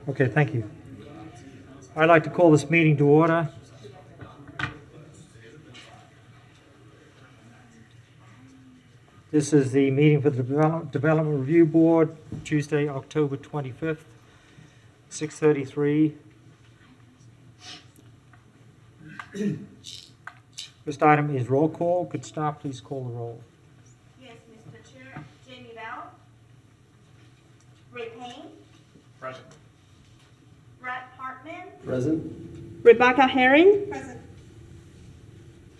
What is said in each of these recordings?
Okay, thank you. I'd like to call this meeting to order. This is the meeting for the Development Review Board, Tuesday, October 25th, 6:33. First item is roll call. Could staff please call the roll? Yes, Mr. Chair. Jamie Bell. Ray Payne. Present. Brad Hartman. Present. Rebecca Herring. Present.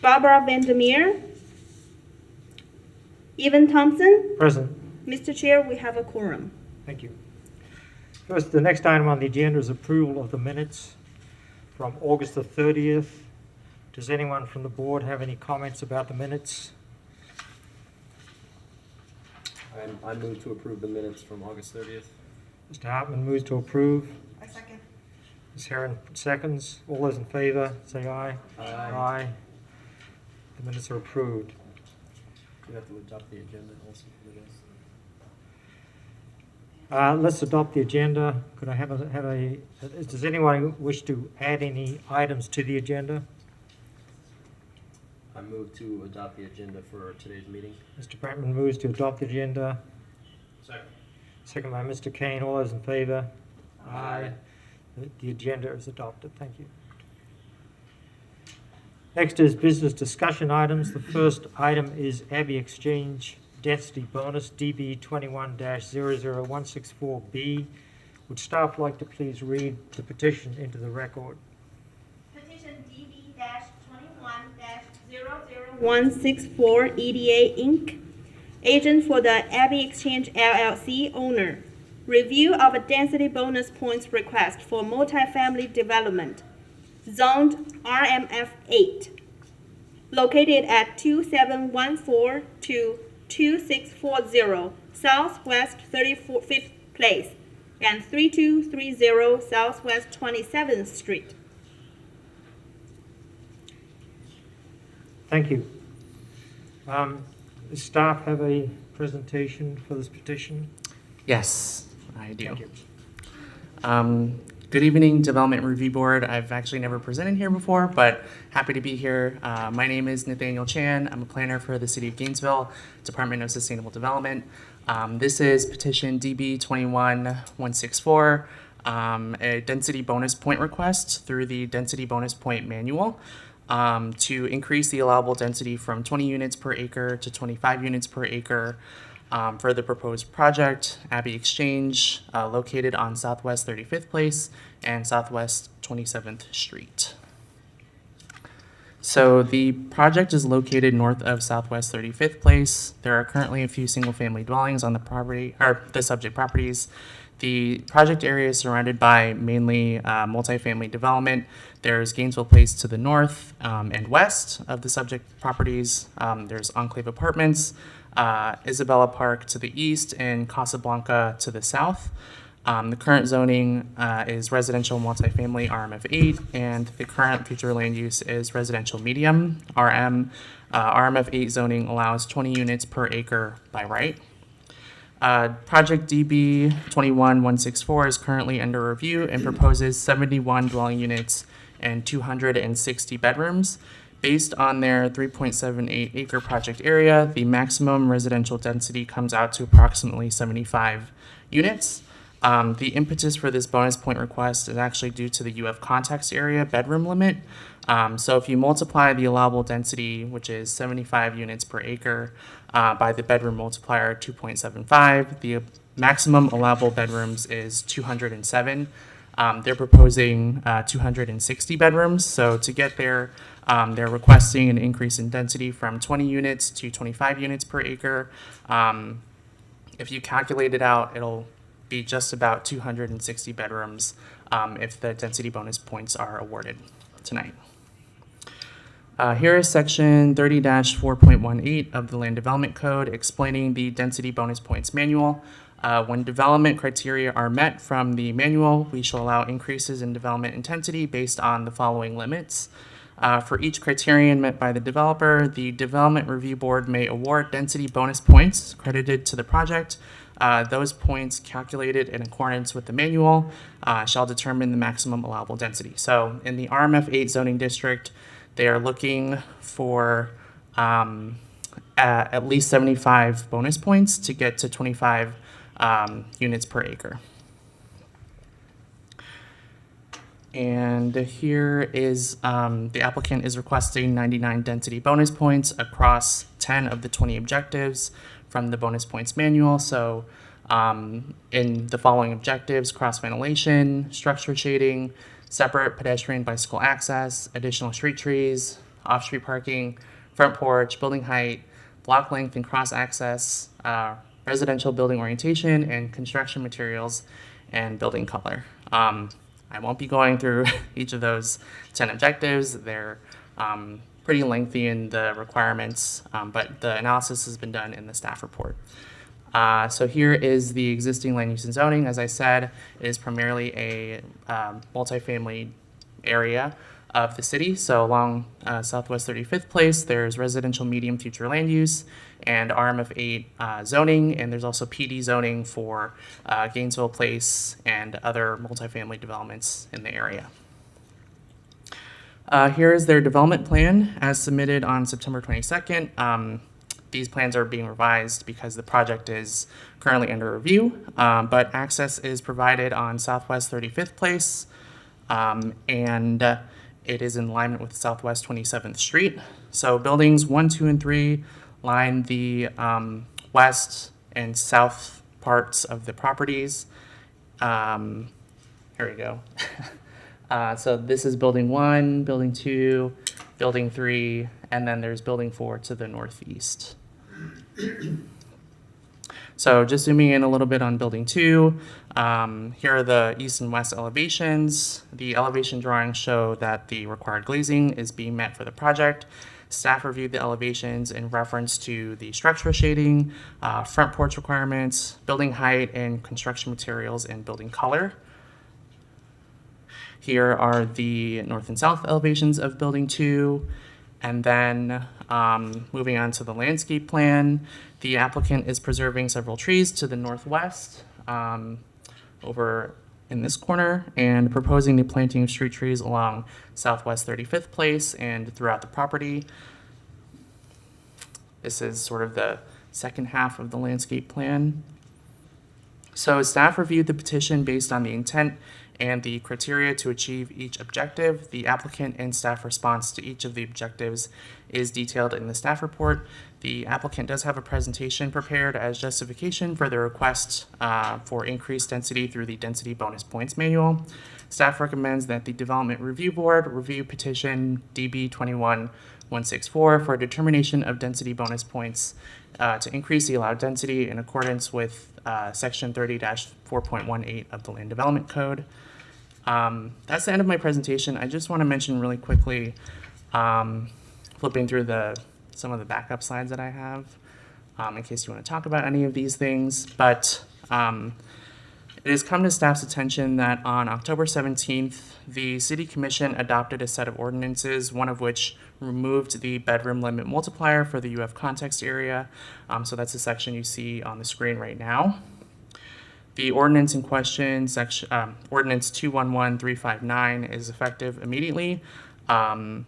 Barbara Vandermeer. Evan Thompson. Present. Mr. Chair, we have a quorum. Thank you. First, the next item on the agenda is approval of the minutes from August the 30th. Does anyone from the board have any comments about the minutes? I move to approve the minutes from August 30th. Mr. Hartman moves to approve. I second. Ms. Herron seconds. All those in favor, say aye. Aye. Aye. The minutes are approved. You have to adopt the agenda also for this. Let's adopt the agenda. Could I have a, does anyone wish to add any items to the agenda? I move to adopt the agenda for today's meeting. Mr. Brantman moves to adopt the agenda. Second. Second by Mr. Kane. All those in favor? Aye. The agenda is adopted. Thank you. Next is business discussion items. The first item is Abbey Exchange Density Bonus DB 21-00164B. Would staff like to please read the petition into the record? Petition DB-21-00164 164 EDA Inc., agent for the Abbey Exchange LLC owner. Review of a density bonus points request for multifamily development, zoned RMF 8, located at 2714 to 2640 Southwest 35th Place and 3230 Southwest 27th Street. Thank you. Does staff have a presentation for this petition? Yes, I do. Thank you. Good evening, Development Review Board. I've actually never presented here before, but happy to be here. My name is Nathaniel Chan. I'm a planner for the City of Gainesville, Department of Sustainable Development. This is petition DB 21-164, a density bonus point request through the Density Bonus Point Manual to increase the allowable density from 20 units per acre to 25 units per acre for the proposed project, Abbey Exchange, located on Southwest 35th Place and Southwest 27th Street. So the project is located north of Southwest 35th Place. There are currently a few single-family dwellings on the property, or the subject properties. The project area is surrounded by mainly multifamily development. There's Gainesville Place to the north and west of the subject properties. There's Enclave Apartments, Isabella Park to the east, and Casablanca to the south. The current zoning is residential multifamily RMF 8, and the current future land use is residential medium RM. RMF 8 zoning allows 20 units per acre by right. Project DB 21-164 is currently under review and proposes 71 dwelling units and 260 bedrooms. Based on their 3.78 acre project area, the maximum residential density comes out to approximately 75 units. The impetus for this bonus point request is actually due to the UF context area bedroom limit. So if you multiply the allowable density, which is 75 units per acre, by the bedroom multiplier 2.75, the maximum allowable bedrooms is 207. They're proposing 260 bedrooms. So to get there, they're requesting an increase in density from 20 units to 25 units per acre. If you calculate it out, it'll be just about 260 bedrooms if the density bonus points are awarded tonight. Here is section 30-4.18 of the Land Development Code explaining the density bonus points manual. When development criteria are met from the manual, we shall allow increases in development intensity based on the following limits. For each criterion met by the developer, the Development Review Board may award density bonus points credited to the project Those points calculated in accordance with the manual shall determine the maximum allowable density. So in the RMF 8 zoning district, they are looking for at least 75 bonus points to get to 25 units per acre. And here is, the applicant is requesting 99 density bonus points across 10 of the 20 objectives from the bonus points manual. So in the following objectives: cross ventilation, structure shading, separate pedestrian bicycle access, additional street trees, off-street parking, front porch, building height, block length and cross access, residential building orientation, and construction materials and building color. I won't be going through each of those 10 objectives. They're pretty lengthy in the requirements, but the analysis has been done in the staff report. So here is the existing land use and zoning. As I said, it is primarily a multifamily area of the city. So along Southwest 35th Place, there's residential medium future land use and RMF 8 zoning, and there's also PD zoning for Gainesville Place and other multifamily developments in the area. Here is their development plan as submitted on September 22nd. These plans are being revised because the project is currently under review, but access is provided on Southwest 35th Place, and it is in alignment with Southwest 27th Street. So buildings 1, 2, and 3 line the west and south parts of the properties. Here we go. So this is building 1, building 2, building 3, and then there's building 4 to the northeast. So just zooming in a little bit on building 2, here are the east and west elevations. The elevation drawings show that the required glazing is being met for the project. Staff reviewed the elevations in reference to the structural shading, front porch requirements, building height, and construction materials and building color. Here are the north and south elevations of building 2. And then moving on to the landscape plan, the applicant is preserving several trees to the northwest over in this corner and proposing the planting of street trees along Southwest 35th Place and throughout the property. This is sort of the second half of the landscape plan. So staff reviewed the petition based on the intent and the criteria to achieve each objective. The applicant and staff response to each of the objectives is detailed in the staff report. The applicant does have a presentation prepared as justification for the request for increased density through the density bonus points manual. Staff recommends that the Development Review Board review petition DB 21164 for determination of density bonus points to increase the allowed density in accordance with section 30-4.18 of the Land Development Code. That's the end of my presentation. I just want to mention really quickly, flipping through some of the backup slides that I have, in case you want to talk about any of these things. But it has come to staff's attention that on October 17th, the City Commission adopted a set of ordinances, one of which removed the bedroom limit multiplier for the UF context area. So that's the section you see on the screen right now. The ordinance in question, Ordinance 211359, is effective immediately. And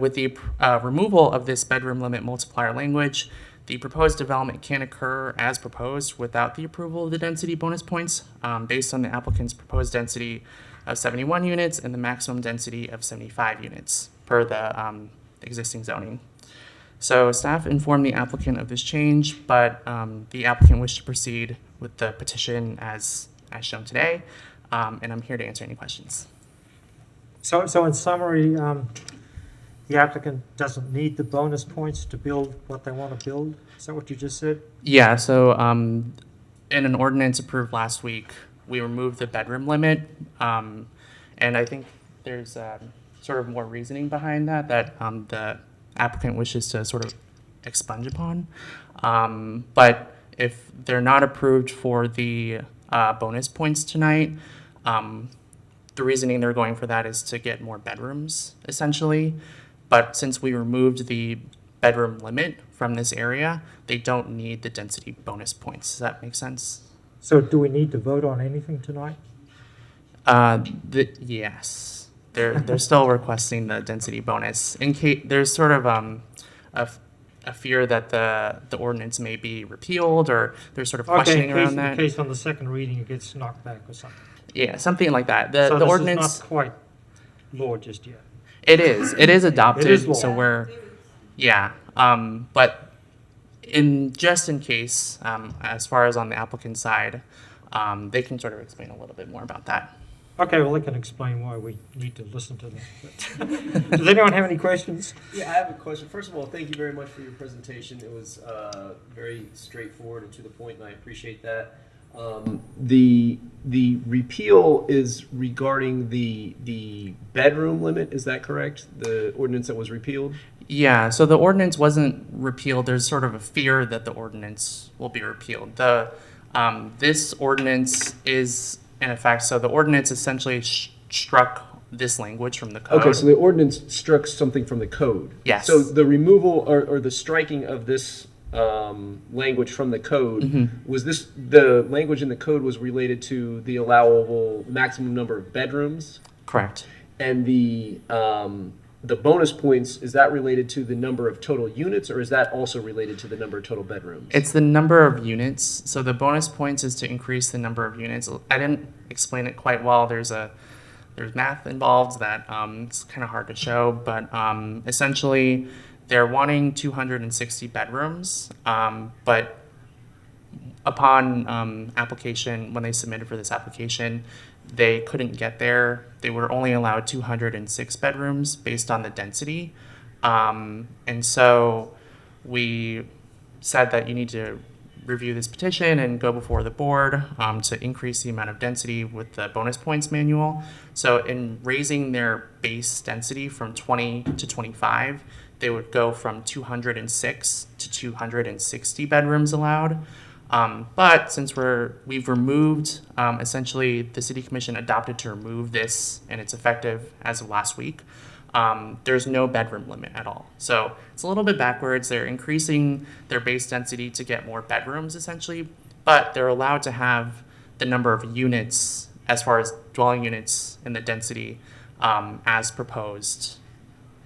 with the removal of this bedroom limit multiplier language, the proposed development can occur as proposed without the approval of the density bonus points based on the applicant's proposed density of 71 units and the maximum density of 75 units per the existing zoning. So staff informed the applicant of this change, but the applicant wished to proceed with the petition as shown today, and I'm here to answer any questions. So in summary, the applicant doesn't need the bonus points to build what they want to build? Is that what you just said? Yeah, so in an ordinance approved last week, we removed the bedroom limit, and I think there's sort of more reasoning behind that the applicant wishes to sort of expunge upon. But if they're not approved for the bonus points tonight, the reasoning they're going for that is to get more bedrooms, essentially. But since we removed the bedroom limit from this area, they don't need the density bonus points. Does that make sense? So do we need to vote on anything tonight? Yes, they're still requesting the density bonus. In case there's sort of a fear that the ordinance may be repealed, or there's sort of questioning around that. In case on the second reading it gets knocked back or something. Yeah, something like that. So The this ordinance. is not quite law just yet. It is adopted. It is law. So but in case, as far as on the applicant side, they can sort of explain a little bit more about that. Okay, well, they can explain why we need to listen to them. But does anyone have any questions? Yeah, I have a question. First of all, thank you very much for your presentation. It was very straightforward and to the point, and I appreciate that. The repeal is regarding the bedroom limit. Is that correct? The ordinance that was repealed. Yeah. So the ordinance wasn't repealed. There's sort of a fear that the ordinance will be repealed. This ordinance is in effect. So the ordinance essentially struck this language from the code. Okay, so the ordinance struck something from the code. Yes. So the removal or the striking of this language from the code, was this, the language in the code was related to the allowable maximum number of bedrooms? Correct. And the bonus points, is that related to the number of total units, or is that also related to the number of total bedrooms? It's the number of units. So the bonus points is to increase the number of units. I didn't explain it quite well. There's math involved that it's kind of hard to show, but essentially they're wanting 260 bedrooms, but upon application, when they submitted for this application, they couldn't get there. They were only allowed 206 bedrooms based on the density. And so we said that you need to review this petition and go before the board to increase the amount of density with the bonus points manual. So in raising their base density from 20 to 25, they would go from 206 to 260 bedrooms allowed. But since we've removed, essentially the city commission adopted to remove this, and it's effective as of last week, there's no bedroom limit at all. So it's a little bit backwards. They're increasing their base density to get more bedrooms essentially, but they're allowed to have the number of units as far as dwelling units in the density as proposed,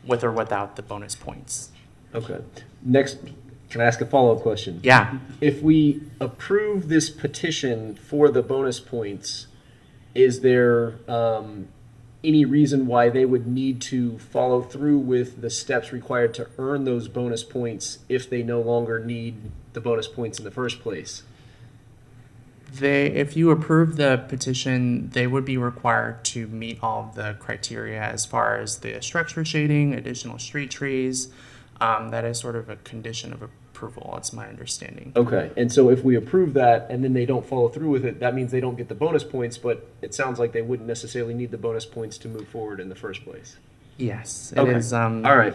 with or without the bonus points. Okay. Next, can I ask a follow-up question? Yeah. If we approve this petition for the bonus points, is there any reason why they would need to follow through with the steps required to earn those bonus points if they no longer need the bonus points in the first place? If you approve the petition, they would be required to meet all of the criteria as far as the structure shading, additional street trees. That is sort of a condition of approval, it's my understanding. Okay, and so if we approve that and then they don't follow through with it, that means they don't get the bonus points, but it sounds like they wouldn't necessarily need the bonus points to move forward in the first place. Yes, it Okay. is All right.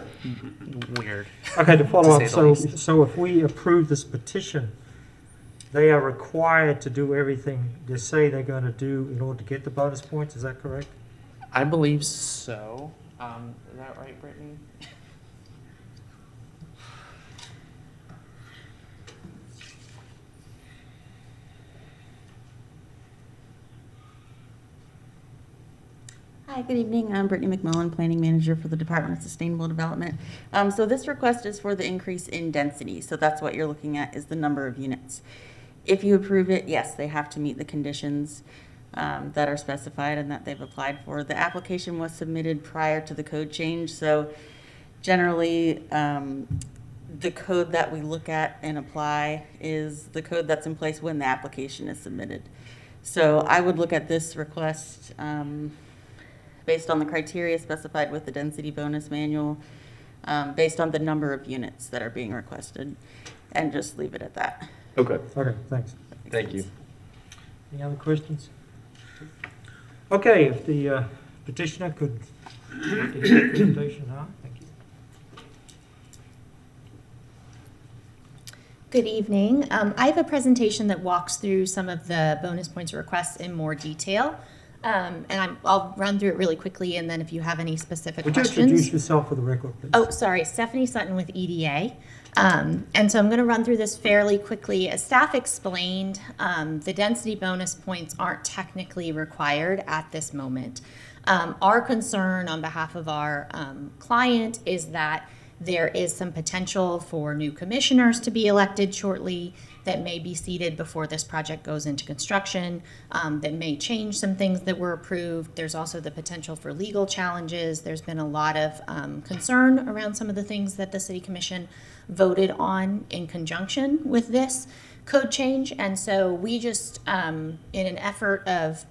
weird. Okay, to follow To up, say the so, least. so if we approve this petition, they are required to do everything they say they're going to do in order to get the bonus points, is that correct? I believe so. Is that right, Brittany? Hi, good evening. I'm Brittany McMillan, Planning Manager for the Department of Sustainable Development. So this request is for the increase in density. So that's what you're looking at, is the number of units. If you approve it, yes, they have to meet the conditions that are specified and that they've applied for. The application was submitted prior to the code change. So generally, the code that we look at and apply is the code that's in place when the application is submitted. So I would look at this request based on the criteria specified with the density bonus manual, based on the number of units that are being requested, and just leave it at that. Okay, Okay, thanks. thank you. Any other questions? Okay, if the petitioner could make a presentation now, thank you. Good evening. I have a presentation that walks through some of the bonus points requests in more detail. I'll run through it really quickly, and then if you have any specific Would you questions. introduce yourself for the record, please? Oh, sorry, Stephanie Sutton with EDA. And so I'm going to run through this fairly quickly. As staff explained, the density bonus points aren't technically required at this moment. Our concern on behalf of our client is that there is some potential for new commissioners to be elected shortly that may be seated before this project goes into construction, that may change some things that were approved. There's also the potential for legal challenges. There's been a lot of concern around some of the things that the City Commission voted on in conjunction with this code change. And so we just, in an effort of,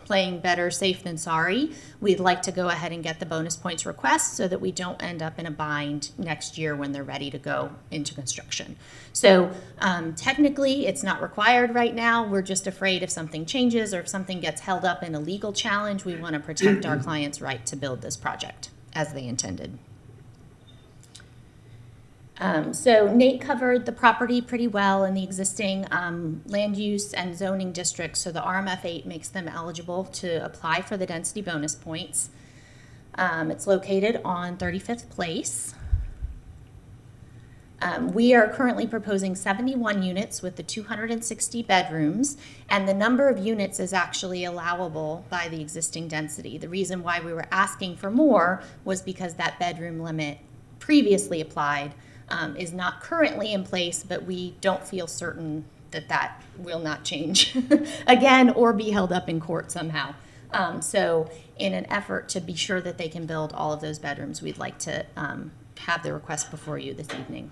playing better safe than sorry, we'd like to go ahead and get the bonus points request so that we don't end up in a bind next year when they're ready to go into construction. So technically, it's not required right now. We're just afraid if something changes or if something gets held up in a legal challenge, we want to protect our client's right to build this project as they intended. So Nate covered the property pretty well in the existing land use and zoning districts. So the RMF 8 makes them eligible to apply for the density bonus points. It's located on 35th Place. We are currently proposing 71 units with the 260 bedrooms, and the number of units is actually allowable by the existing density. The reason why we were asking for more was because that bedroom limit previously applied is not currently in place, but we don't feel certain that that will not change again or be held up in court somehow. So in an effort to be sure that they can build all of those bedrooms, we'd like to have the request before you this evening.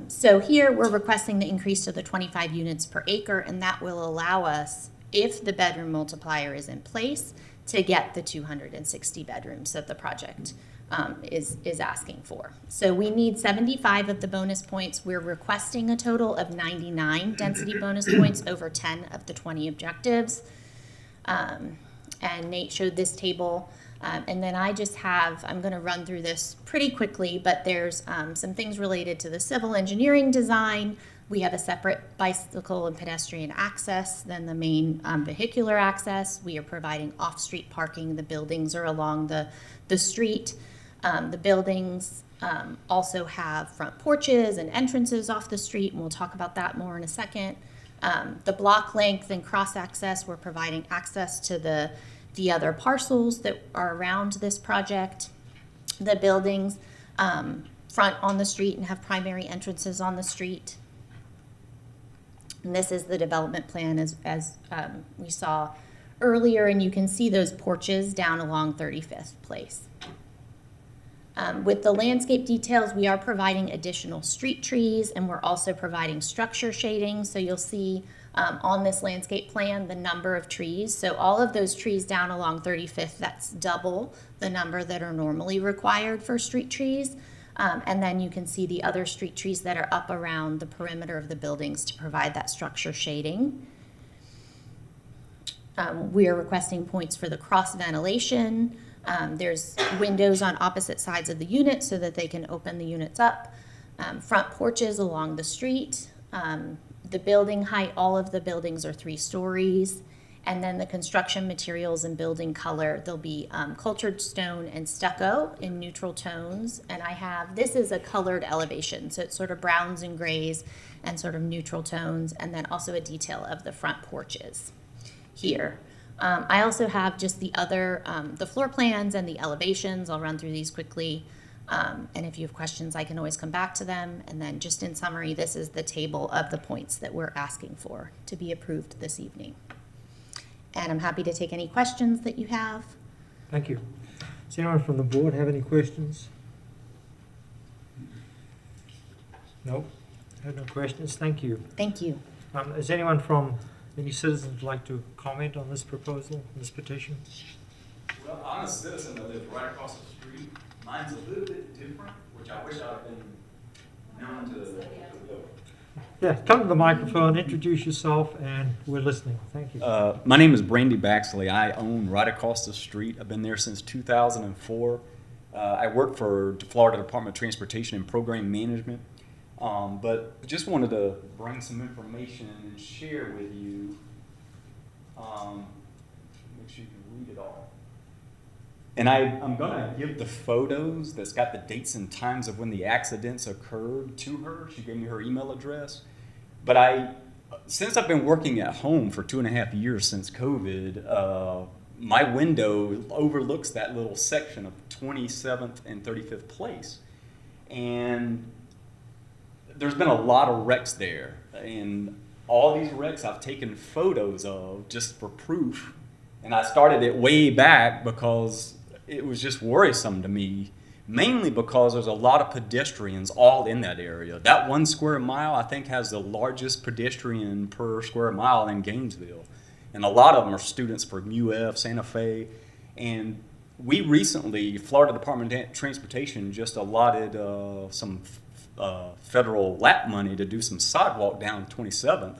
So here we're requesting the increase to the 25 units per acre, and that will allow us, if the bedroom multiplier is in place, to get the 260 bedrooms that the project is asking for. So we need 75 of the bonus points. We're requesting a total of 99 density bonus points over 10 of the 20 objectives. And Nate showed this table. And then I just have, I'm going to run through this pretty quickly, but there's some things related to the civil engineering design. We have a separate bicycle and pedestrian access than the main vehicular access. We are providing off-street parking. The buildings are along the street. The buildings also have front porches and entrances off the street, and we'll talk about that more in a second. The block length and cross-access, we're providing access to the other parcels that are around this project. The buildings front on the street and have primary entrances on the street. And this is the development plan as we saw earlier, and you can see those porches down along 35th Place. With the landscape details, we are providing additional street trees, and we're also providing structure shading. So you'll see on this landscape plan the number of trees. So all of those trees down along 35th, that's double the number that are normally required for street trees. And then you can see the other street trees that are up around the perimeter of the buildings to provide that structure shading. We are requesting points for the cross ventilation. There's windows on opposite sides of the unit so that they can open the units up. Front porches along the street. The building height, all of the buildings are 3 stories. And then the construction materials and building color, there'll be cultured stone and stucco in neutral tones. And this is a colored elevation. So it's sort of browns and grays and sort of neutral tones. And then also a detail of the front porches here. I also have just the other, the floor plans and the elevations. I'll run through these quickly. And if you have questions, I can always come back to them. And then just in summary, this is the table of the points that we're asking for to be approved this evening. And I'm happy to take any questions that you have. Thank you. Does anyone from the board have any questions? No? Have no questions? Thank you. Thank you. Is anyone from any citizens like to comment on this proposal, this petition? Well, I'm a citizen that lives right across the street. Mine's a little bit different, which I wish I'd have been known to the Yeah, come to the microphone, introduce yourself, and we're listening. Thank you. My name is Brandy Baxley. I own right across the street. I've been there since 2004. I work for the Florida Department of Transportation and Program Management. But just wanted to bring some information and share with you Make sure you can read it all. And I'm going to give the photos that's got the dates and times of when the accidents occurred to her. She gave me her email address. But since I've been working at home for 2.5 years since COVID, my window overlooks that little section of 27th and 35th Place. And there's been a lot of wrecks there. And all these wrecks I've taken photos of just for proof. And I started it way back because it was just worrisome to me, mainly because there's a lot of pedestrians all in that area. That 1 square mile, I think, has the largest pedestrian per square mile in Gainesville. And a lot of them are students from UF, Santa Fe. And we recently, Florida Department of Transportation just allotted some federal LAP money to do some sidewalk down 27th.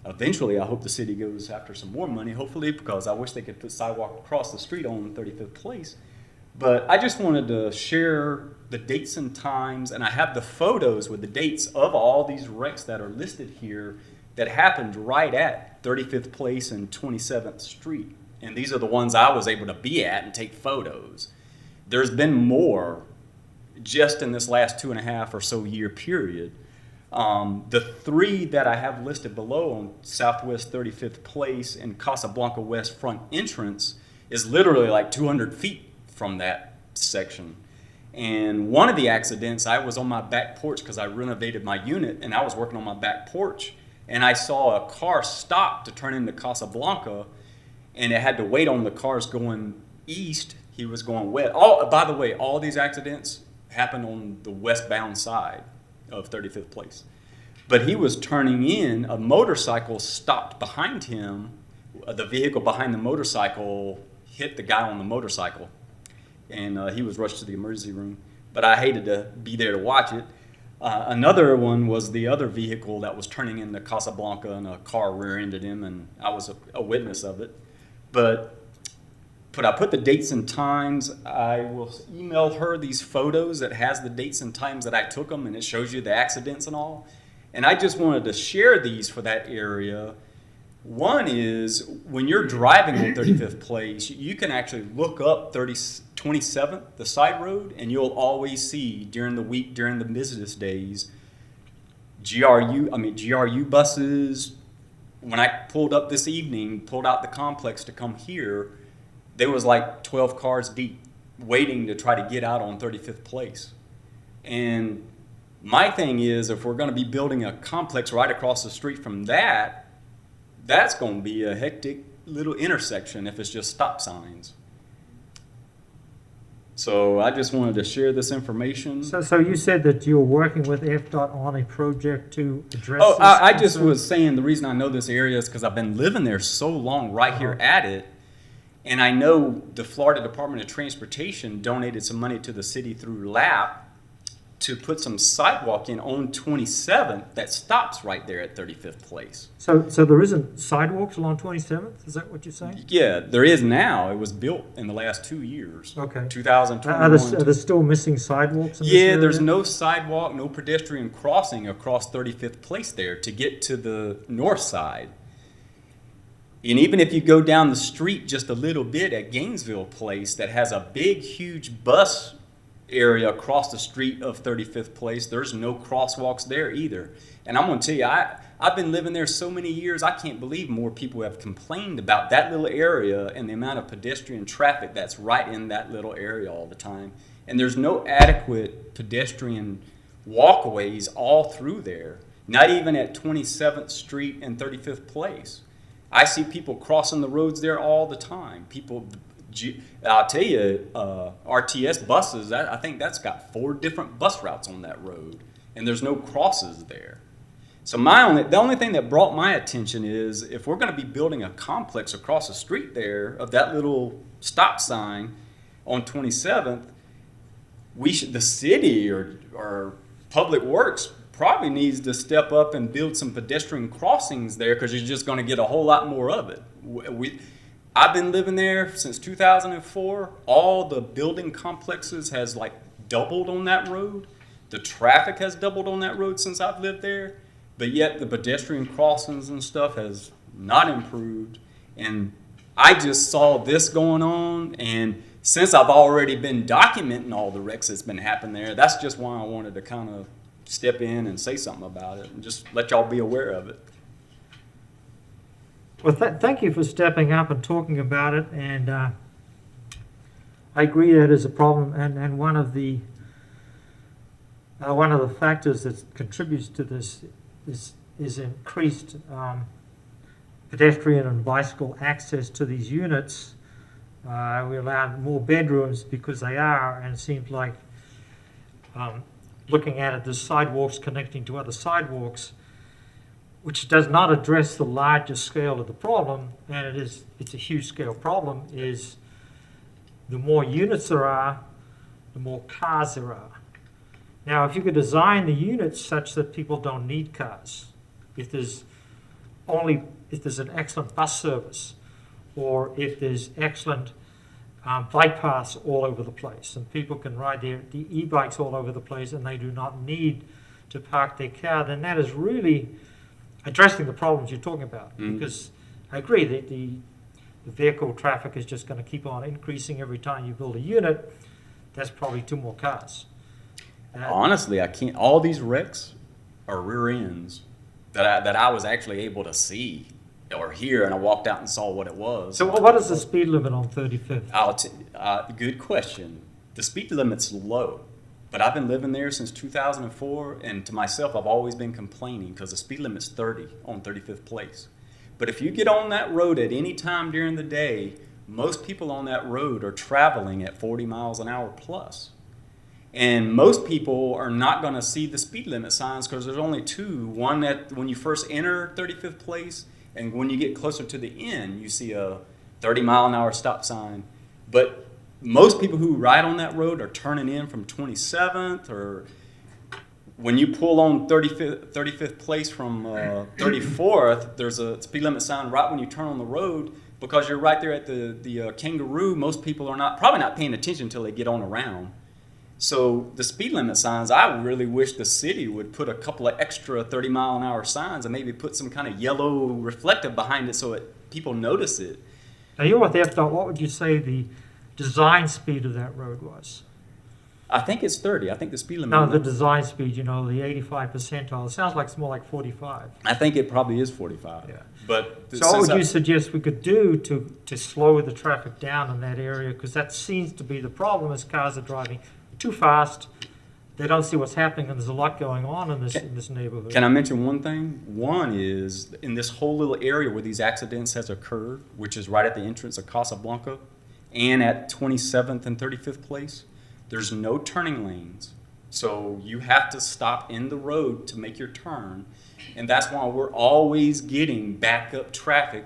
Eventually, I hope the city goes after some more money, hopefully, because I wish they could put sidewalk across the street on 35th Place. But I just wanted to share the dates and times, and I have the photos with the dates of all these wrecks that are listed here that happened right at 35th Place and 27th Street. And these are the ones I was able to be at and take photos. There's been more just in this last 2.5 or so year period. The 3 that I have listed below on Southwest 35th Place and Casablanca West front entrance is literally like 200 feet from that section. And one of the accidents, I was on my back porch because I renovated my unit, and I was working on my back porch, and I saw a car stop to turn into Casablanca, and it had to wait on the cars going east. He was going west. By the way, all these accidents happened on the westbound side of 35th Place. But he was turning in, a motorcycle stopped behind him. The vehicle behind the motorcycle hit the guy on the motorcycle, and he was rushed to the emergency room. But I hated to be there to watch it. Another one was the other vehicle that was turning into Casablanca, and a car rear-ended him, and I was a witness of it. But I put the dates and times. I will email her these photos that has the dates and times that I took them, and it shows you the accidents and all. And I just wanted to share these for that area. One is when you're driving on 35th Place, you can actually look up 27th, the side road, and you'll always see during the week, during the business days, GRU buses. When I pulled up this evening, pulled out the complex to come here, there was like 12 cars deep waiting to try to get out on 35th Place. And my thing is, if we're going to be building a complex right across the street from that, that's going to be a hectic little intersection if it's just stop signs. So I just wanted to share this information. So you said that you were working with FDOT on a project to address Oh, this I just concern? was saying the reason I know this area is because I've been living there so long right here at it. And I know the Florida Department of Transportation donated some money to the city through LAP to put some sidewalk in on 27th that stops right there at 35th Place. So there isn't sidewalks along 27th? Is that what you're saying? Yeah, there is now. It was built in the last 2 years. Okay. 2021. Are there still missing sidewalks in this area? Yeah, there's no sidewalk, no pedestrian crossing across 35th Place there to get to the north side. And even if you go down the street just a little bit at Gainesville Place that has a big, huge bus area across the street of 35th Place, there's no crosswalks there either. And I'm going to tell you, I've been living there so many years, I can't believe more people have complained about that little area and the amount of pedestrian traffic that's right in that little area all the time. And there's no adequate pedestrian walkways all through there, not even at 27th Street and 35th Place. I see people crossing the roads there all the time. I'll tell you, RTS buses, I think that's got 4 different bus routes on that road, and there's no crosses there. So the only thing that brought my attention is if we're going to be building a complex across the street there of that little stop sign on 27th, the city or Public Works probably needs to step up and build some pedestrian crossings there because you're just going to get a whole lot more of it. I've been living there since 2004. All the building complexes has like doubled on that road. The traffic has doubled on that road since I've lived there, but yet the pedestrian crossings and stuff has not improved. And I just saw this going on, and since I've already been documenting all the wrecks that's been happening there, that's just why I wanted to kind of step in and say something about it and just let y'all be aware of it. Well, thank you for stepping up and talking about it, and I agree that is a problem, and one of the factors that contributes to this is increased pedestrian and bicycle access to these units. We allow more bedrooms because they are, and it seems like looking at it, there's sidewalks connecting to other sidewalks, which does not address the larger scale of the problem, and it's a huge scale problem, is the more units there are, the more cars there are. Now, if you could design the units such that people don't need cars, if there's an excellent bus service, or if there's excellent bike paths all over the place, and people can ride the e-bikes all over the place, and they do not need to park their car, then that is really addressing the problems you're talking about. Because I agree that the vehicle traffic is just going to keep on increasing every time you build a unit. That's probably 2 more cars. Honestly, I can't. All these wrecks are rear ends that I was actually able to see or hear, and I walked out and saw what it was. So what is the speed limit on 35th? Good question. The speed limit's low, but I've been living there since 2004, and to myself, I've always been complaining because the speed limit's 30 on 35th Place. But if you get on that road at any time during the day, most people on that road are traveling at 40 miles an hour plus. And most people are not going to see the speed limit signs because there's only 2. One that when you first enter 35th Place, and when you get closer to the end, you see a 30-mile-an-hour stop sign. But most people who ride on that road are turning in from 27th, or when you pull on 35th Place from 34th, there's a speed limit sign right when you turn on the road, because you're right there at the Kangaroo. Most people are probably not paying attention until they get on around. So the speed limit signs, I really wish the city would put a couple of extra 30-mile-an-hour signs and maybe put some kind of yellow reflective behind it so people notice it. Now, you're with FDOT. What would you say the design speed of that road was? I think it's 30. I think the speed limit. No, the design speed, the 85 percentile. It sounds like it's more like 45. I think it probably is 45. Yeah. But so what would you suggest we could do to slow the traffic down in that area? Because that seems to be the problem, is cars are driving too fast. They don't see what's happening, and there's a lot going on in this neighborhood. Can I mention one thing? One is, in this whole little area where these accidents has occurred, which is right at the entrance of Casablanca and at 27th and 35th Place, there's no turning lanes. So you have to stop in the road to make your turn. And that's why we're always getting backup traffic,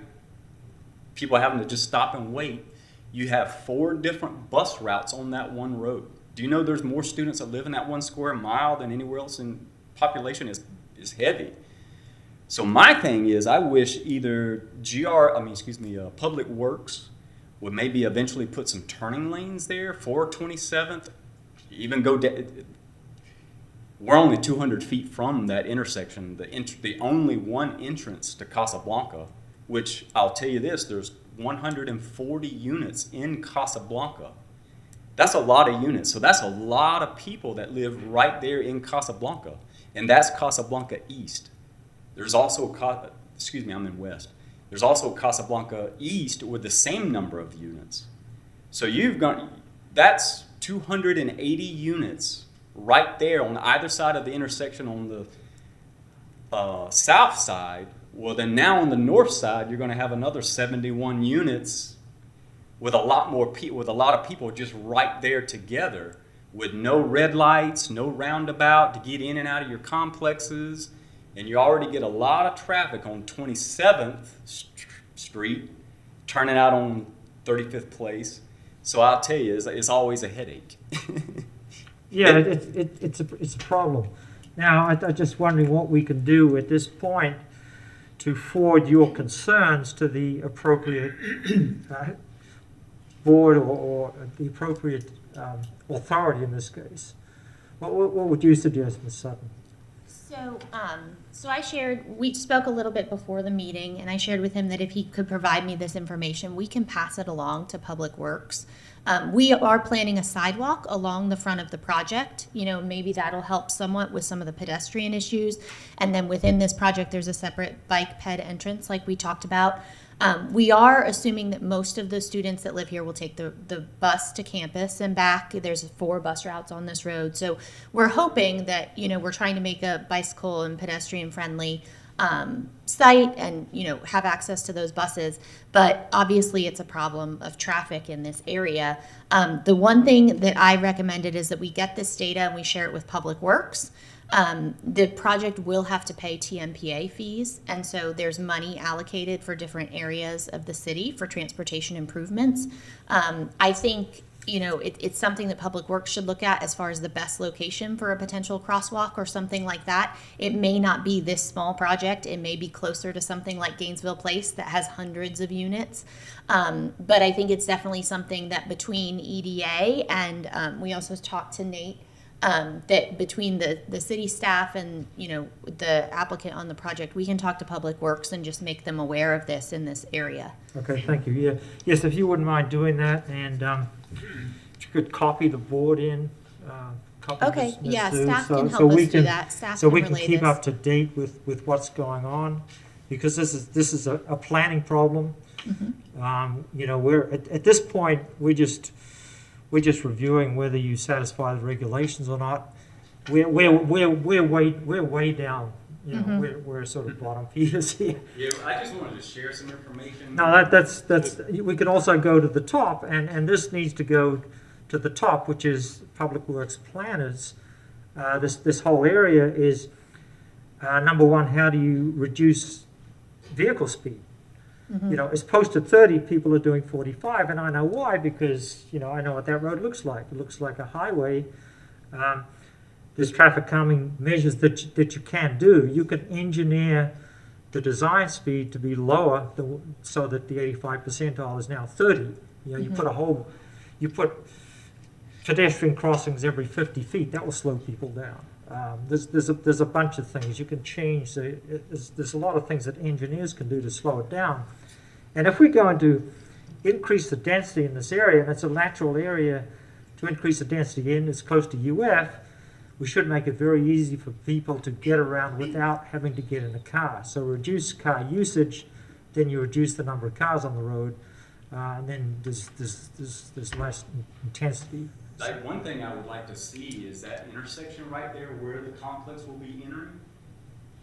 people having to just stop and wait. You have 4 different bus routes on that one road. Do you know there's more students that live in that 1 square mile than anywhere else in population is heavy? So my thing is, I wish either Public Works would maybe eventually put some turning lanes there for 27th, even go down. We're only 200 feet from that intersection, the only one entrance to Casablanca, which I'll tell you this, there's 140 units in Casablanca. That's a lot of units. So that's a lot of people that live right there in Casablanca. And that's Casablanca East. There's also, I'm in West. There's also Casablanca East with the same number of units. So that's 280 units right there on either side of the intersection on the south side. Well, then now on the north side, you're going to have another 71 units with a lot of people just right there together, with no red lights, no roundabout to get in and out of your complexes, and you already get a lot of traffic on 27th Street, turning out on 35th Place. So I'll tell you, it's always a headache. Yeah, it's a problem. Now, I'm just wondering what we can do at this point to forward your concerns to the appropriate board or the appropriate authority in this case. What would you suggest, Ms. Sutton? So we spoke a little bit before the meeting, and I shared with him that if he could provide me this information, we can pass it along to Public Works. We are planning a sidewalk along the front of the project. You know, maybe that'll help somewhat with some of the pedestrian issues. And then within this project, there's a separate bike ped entrance like we talked about. We are assuming that most of the students that live here will take the bus to campus and back. There's 4 bus routes on this road. So we're hoping that, you know, we're trying to make a bicycle and pedestrian friendly site and, you know, have access to those buses. But obviously it's a problem of traffic in this area. The one thing that I recommended is that we get this data and we share it with Public Works. The project will have to pay TMPA fees, and so there's money allocated for different areas of the city for transportation improvements. I think, you know, it's something that Public Works should look at as far as the best location for a potential crosswalk or something like that. It may not be this small project. It may be closer to something like Gainesville Place that has hundreds of units. But I think it's definitely something that between EDA and we also talked to Nate, that between the city staff and, you know, the applicant on the project, we can talk to Public Works and just make them aware of this in this area. Okay, thank you. Yeah, yes, if you wouldn't mind doing that, and if you could copy the board in. Copy Okay, Ms. yeah, Sue, staff can so help we us do that. Staff So can we can relay keep this. up to date with what's going on, because this is a planning problem. Mm-hmm. You know, we're at this point, we're just reviewing whether you satisfy the regulations or not. We're way down. You know, Mm-hmm. we're sort of bottom feeders here. Yeah, I just wanted to share some information. No, that's we can also go to the top, and this needs to go to the top, which is Public Works planners. This whole area is number one. How do you reduce vehicle speed? You know, it's posted 30, people are doing 45, and I know why, because, you know, I know what that road looks like. It looks like a highway. There's traffic calming measures that you can do. You can engineer the design speed to be lower so that the 85 percentile is now 30. You know, you put pedestrian crossings every 50 feet. That will slow people down. There's a bunch of things you can change. There's a lot of things that engineers can do to slow it down. And if we're going to increase the density in this area, and it's a natural area to increase the density in, it's close to UF, we should make it very easy for people to get around without having to get in a car. So reduce car usage, then you reduce the number of cars on the road, and then there's less intensity. Like, one thing I would like to see is that intersection right there where the complex will be entering.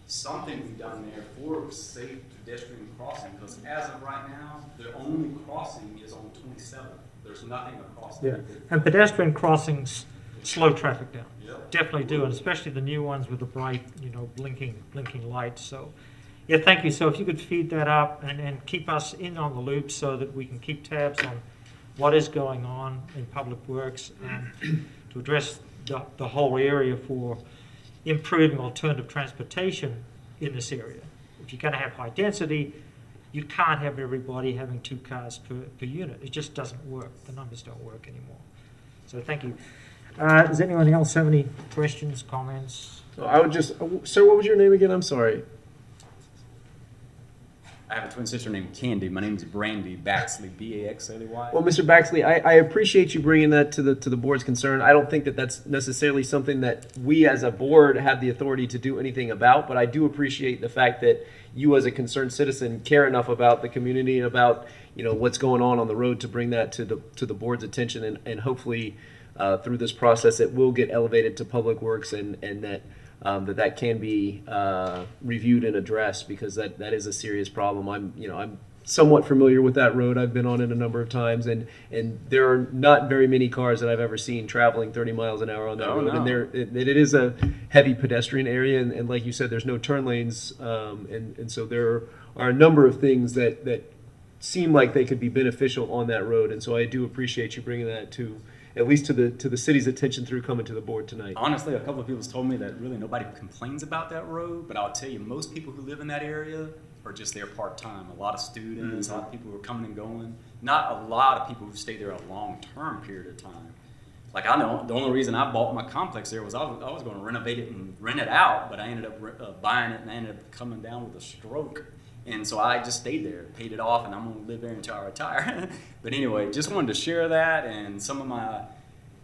Something be done there for safe pedestrian crossing, because as of right now, the only crossing is on 27. There's nothing across Yeah, there. and pedestrian crossings slow traffic down. Yep. Definitely do, and especially the new ones with the bright, you know, blinking lights. So, yeah, thank you. So if you could feed that up and keep us in on the loop so that we can keep tabs on what is going on in Public Works and to address the whole area for improving alternative transportation in this area. If you're going to have high density, you can't have everybody having 2 cars per unit. It just doesn't work. The numbers don't work anymore. So thank you. Does anyone else have any questions, comments? So I would just, sir, what was your name again? I'm sorry. I have a twin sister named Candy. My name is Brandy Baxley, B-A-X-L-E-Y. Well, Mr. Baxley, I appreciate you bringing that to the board's concern. I don't think that that's necessarily something that we as a board have the authority to do anything about, but I do appreciate the fact that you as a concerned citizen care enough about the community and about, you know, what's going on the road to bring that to the board's attention, and hopefully through this process it will get elevated to Public Works, and that that can be reviewed and addressed, because that is a serious problem. I'm somewhat familiar with that road. I've been on it a number of times, and there are not very many cars that I've ever seen traveling 30 miles an hour on that road. No. And it is a heavy pedestrian area, and like you said, there's no turn lanes, and so there are a number of things that seem like they could be beneficial on that road. And so I do appreciate you bringing that to at least to the city's attention through coming to the board tonight. Honestly, a couple of people told me that really nobody complains about that road, but I'll tell you, most people who live in that area are just there part-time. A lot of students, a lot of people who are coming and going. Not a lot of people who stay there a long-term period of time. Like, I know the only reason I bought my complex there was I was going to renovate it and rent it out, but I ended up buying it and I ended up coming down with a stroke. And so I just stayed there, paid it off, and I'm going to live there until I retire. But anyway, just wanted to share that and some of my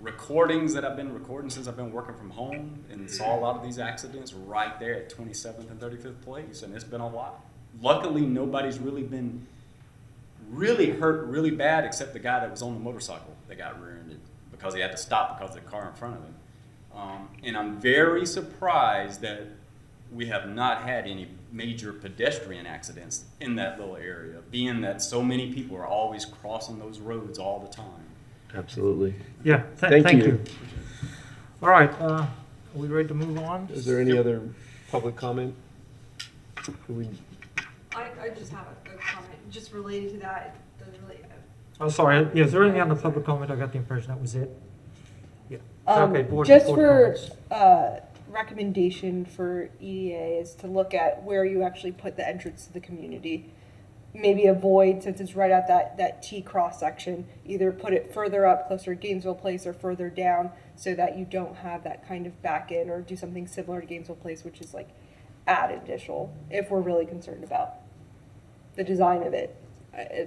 recordings that I've been recording since I've been working from home, and saw a lot of these accidents right there at 27th and 35th place, and it's been a lot. Luckily, nobody's really been really hurt really bad except the guy that was on the motorcycle that got rear-ended because he had to stop because of the car in front of him. And I'm very surprised that we have not had any major pedestrian accidents in that little area, being that so many people are always crossing those roads all the time. Absolutely. Yeah, Thank thank you. you. All right, are we ready to move on? Is there any other public comment? I just have a comment, just related to that. It doesn't really, Oh, sorry, yeah, is there anything on the public comment? I got the impression that was it. Yeah. Okay, board just board for comments. recommendation for EDA is to look at where you actually put the entrance to the community. Maybe avoid, since it's right at that T cross section, either put it further up closer to Gainesville Place or further down so that you don't have that kind of back in, or do something similar to Gainesville Place, which is like add additional, if we're really concerned about the design of it.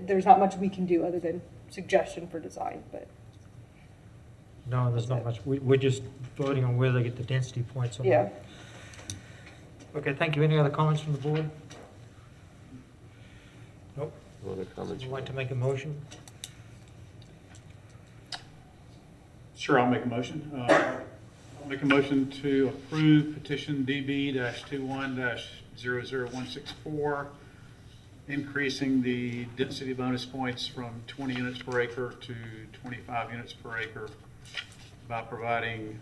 There's not much we can do other than suggestion for design, but No, there's not much. We're just voting on where they get the density points on. yeah. Okay, thank you. Any other comments from the board? Nope. No other comments? Would you like to make a motion? Sure, I'll make a motion. I'll make a motion to approve petition DB-21-00164, increasing the density bonus points from 20 units per acre to 25 units per acre by providing,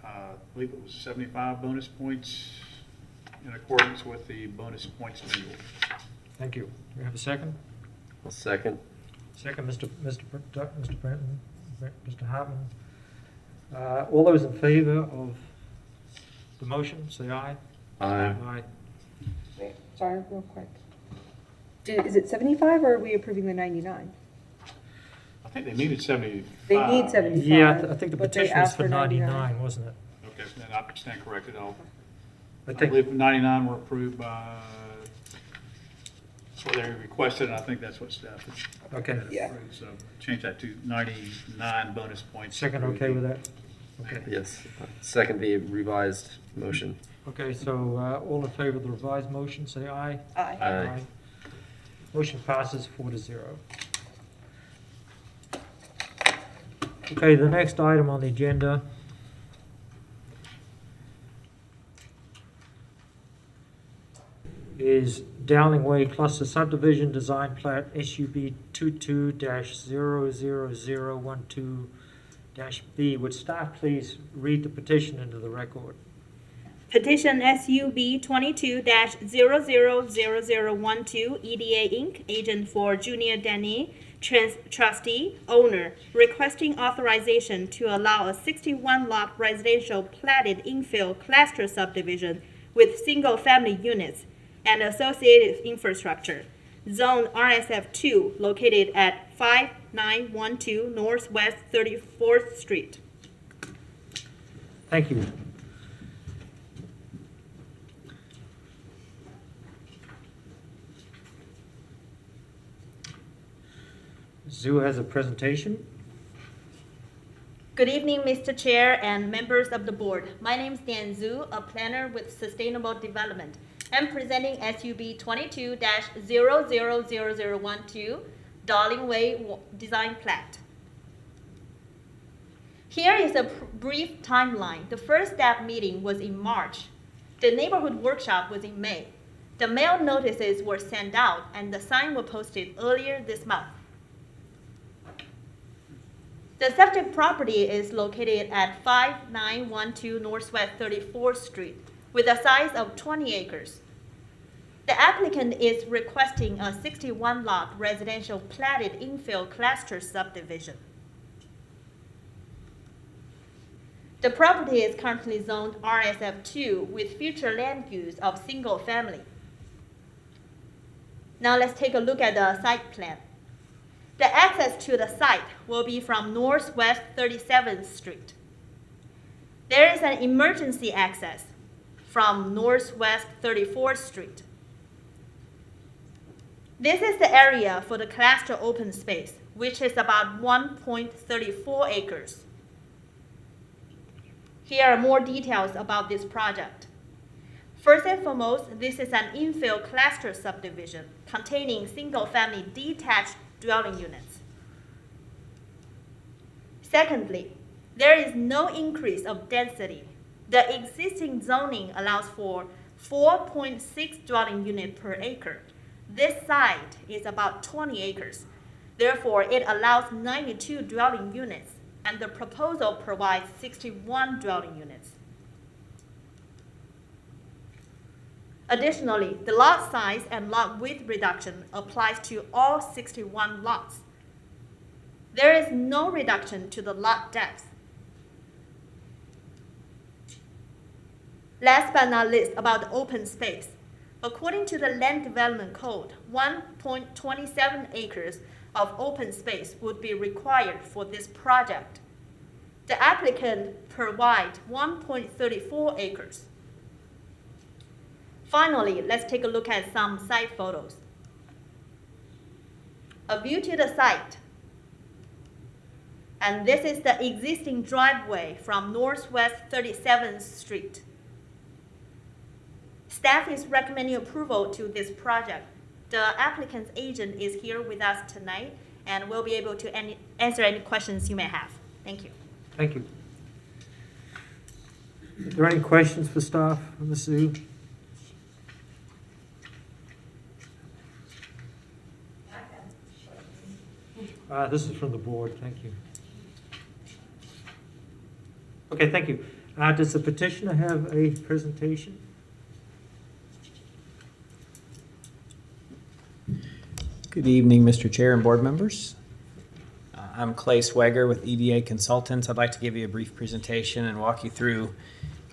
I believe it was 75 bonus points in accordance with the bonus points manual. Thank you. Do we have a second? I'll second. Second, Mr. Brenton, Mr. Hartman. All those in favor of the motion, say aye. Aye. Aye. Wait, sorry, real quick. Is it 75 or are we approving the 99? I think they needed 75. They need 75. Yeah, I think the but they petition was asked for 99, wasn't it? Okay, then I stand corrected. I I think, believe 99 were approved by, that's what they requested, and I think that's what staff had okay. Yeah. approved. So change that to 99 bonus points. Second, okay with that? Okay. Yes. Second the revised motion. Okay, so all in favor of the revised motion, say aye. Aye. Aye. Motion passes 4-0. Okay, the next item on the agenda is Dowling Way Cluster Subdivision Design Plat SUB 22-00012-B. Would staff please read the petition into the record? Petition SUB 22-000012 EDA Inc., agent for Junior Denny, trustee, owner, requesting authorization to allow a 61-lot residential platted infill cluster subdivision with single-family units and associated infrastructure, zone RSF2, located at 5912 Northwest 34th Street. Thank you. Zoo has a presentation. Good evening, Mr. Chair and members of the board. My name is Dan Zhu, a planner with Sustainable Development. I'm presenting SUB 22-000012 Dowling Way Design Plat. Here is a brief timeline. The first staff meeting was in March. The neighborhood workshop was in May. The mail notices were sent out and the sign was posted earlier this month. The subject property is located at 5912 Northwest 34th Street with a size of 20 acres. The applicant is requesting a 61-lot residential platted infill cluster subdivision. The property is currently zoned RSF2 with future land use of single family. Now let's take a look at the site plan. The access to the site will be from Northwest 37th Street. There is an emergency access from Northwest 34th Street. This is the area for the cluster open space, which is about 1.34 acres. Here are more details about this project. First and foremost, this is an infill cluster subdivision containing single-family detached dwelling units. Secondly, there is no increase of density. The existing zoning allows for 4.6 dwelling units per acre. This site is about 20 acres. Therefore, it allows 92 dwelling units, and the proposal provides 61 dwelling units. Additionally, the lot size and lot width reduction applies to all 61 lots. There is no reduction to the lot depth. Last but not least, about the open space. According to the Land Development Code, 1.27 acres of open space would be required for this project. The applicant provides 1.34 acres. Finally, let's take a look at some site photos. A view to the site. And this is the existing driveway from Northwest 37th Street. Staff is recommending approval to this project. The applicant's agent is here with us tonight and will be able to answer any questions you may have. Thank you. Thank you. Are there any questions for staff, Ms. Zhu? This is from the board. Thank you. Okay, thank you. Does the petitioner have a presentation? Good evening, Mr. Chair and board members. I'm Clay Swagger with EDA Consultants. I'd like to give you a brief presentation and walk you through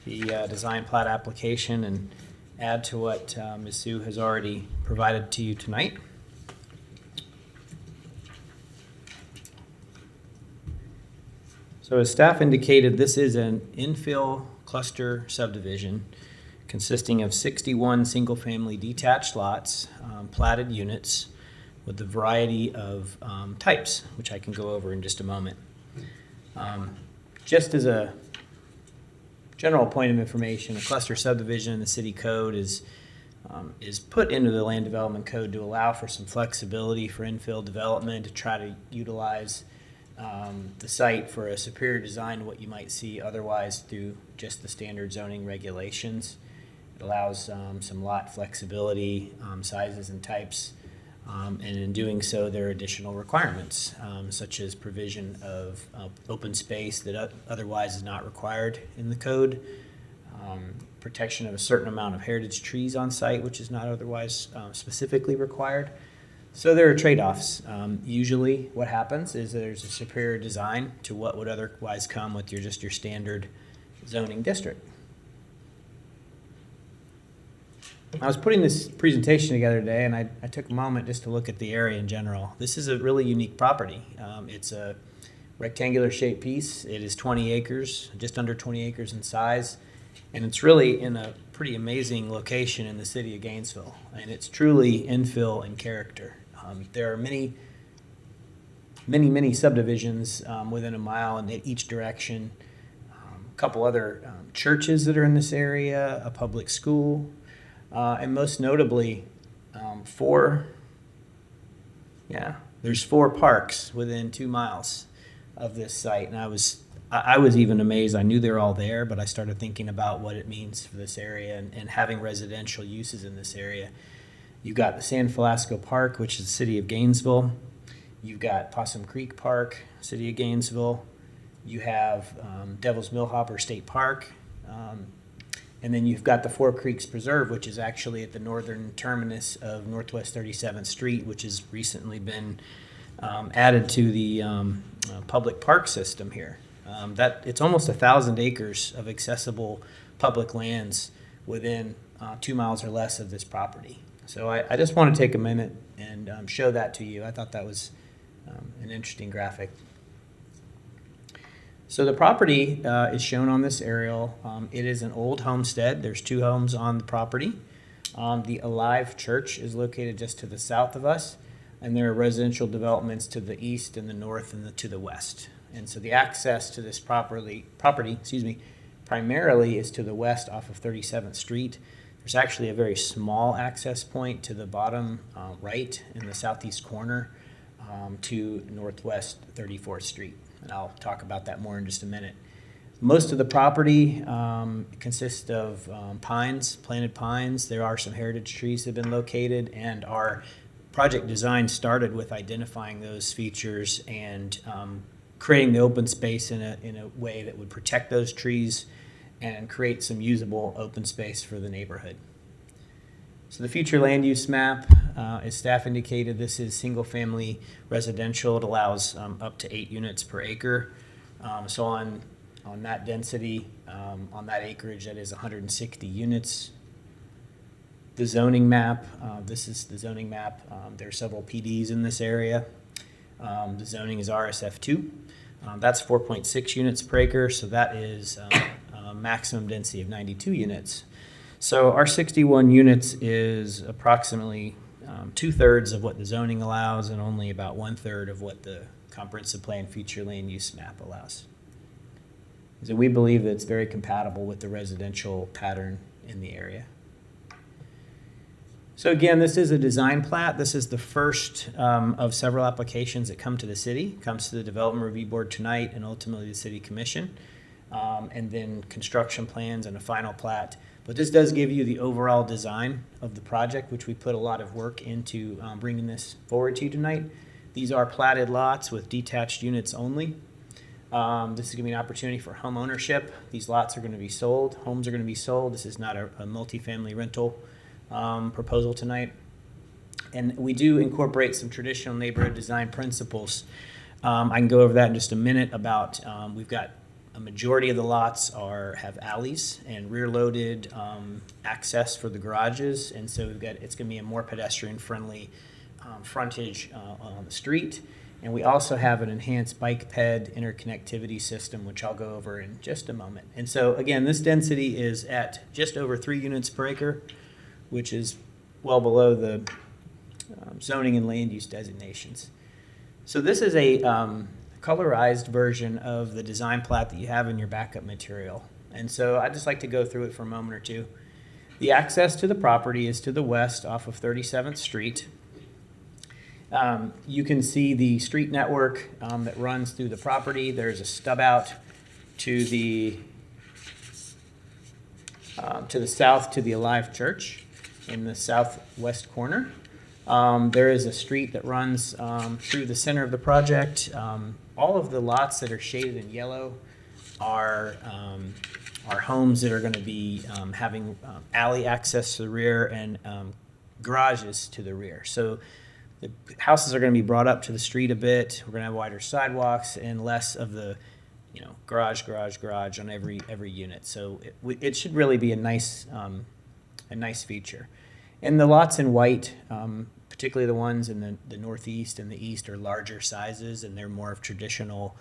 the design plat application and add to what Ms. Sue has already provided to you tonight. So as staff indicated, this is an infill cluster subdivision consisting of 61 single-family detached lots, platted units, with a variety of types, which I can go over in just a moment. Just as a general point of information, a cluster subdivision in the city code is put into the land development code to allow for some flexibility for infill development, to try to utilize the site for a superior design to what you might see otherwise through just the standard zoning regulations. It allows some lot flexibility, sizes and types. And in doing so, there are additional requirements, such as provision of open space that otherwise is not required in the code, protection of a certain amount of heritage trees on site, which is not otherwise specifically required. So there are trade-offs. Usually what happens is there's a superior design to what would otherwise come with your standard zoning district. I was putting this presentation together today, and I took a moment just to look at the area in general. This is a really unique property. It's a rectangular shaped piece. It is 20 acres, just under 20 acres in size, and it's really in a pretty amazing location in the city of Gainesville, and it's truly infill in character. There are many subdivisions within a mile in each direction, a couple other churches that are in this area, a public school, and most notably, there's 4 parks within 2 miles of this site. And I was even amazed. I knew they're all there, but I started thinking about what it means for this area and having residential uses in this area. You've got the San Velasco Park, which is the city of Gainesville. You've got Possum Creek Park, city of Gainesville. You have Devil's Millhopper State Park. And then you've got the Four Creeks Preserve, which is actually at the northern terminus of Northwest 37th Street, which has recently been added to the public park system here. It's almost 1,000 acres of accessible public lands within 2 miles or less of this property. So I just want to take a minute and show that to you. I thought that was an interesting graphic. So the property is shown on this aerial. It is an old homestead. There's 2 homes on the property. The Alive Church is located just to the south of us, and there are residential developments to the east and the north and to the west. And so the access to this property, primarily is to the west off of 37th Street. There's actually a very small access point to the bottom right in the southeast corner to northwest 34th Street. And I'll talk about that more in just a minute. Most of the property consists of pines, planted pines. There are some heritage trees that have been located, and our project design started with identifying those features and creating the open space in a way that would protect those trees and create some usable open space for the neighborhood. So the future land use map, as staff indicated, this is single-family residential. It allows up to 8 units per acre. So on that density, on that acreage, that is 160 units. The zoning map, this is the zoning map. There are several PDs in this area. The zoning is RSF2. That's 4.6 units per acre, so that is a maximum density of 92 units. So our 61 units is approximately 2/3 of what the zoning allows and only about 1/3 of what the comprehensive plan future land use map allows. So we believe that it's very compatible with the residential pattern in the area. So again, this is a design plat. This is the first of several applications that come to the city, comes to the Development Review Board tonight and ultimately the City Commission, and then construction plans and a final plat. But this does give you the overall design of the project, which we put a lot of work into bringing this forward to you tonight. These are platted lots with detached units only. This is going to be an opportunity for home ownership. These lots are going to be sold. Homes are going to be sold. This is not a multifamily rental proposal tonight. And we do incorporate some traditional neighborhood design principles. I can go over that in just a minute about, we've got a majority of the lots have alleys and rear-loaded access for the garages, and so it's going to be a more pedestrian-friendly frontage on the street. And we also have an enhanced bike ped interconnectivity system, which I'll go over in just a moment. And so again, this density is at just over 3 units per acre, which is well below the zoning and land use designations. So this is a colorized version of the design plat that you have in your backup material. And so I'd just like to go through it for a moment or two. The access to the property is to the west off of 37th Street. You can see the street network that runs through the property. There's a stub out to the south to the Alive Church in the southwest corner. There is a street that runs through the center of the project. All of the lots that are shaded in yellow are homes that are going to be having alley access to the rear and garages to the rear. So the houses are going to be brought up to the street a bit. We're going to have wider sidewalks and less of the, garage on every unit. So it should really be a nice feature. And the lots in white, particularly the ones in the northeast and the east, are larger sizes, and they're more of traditional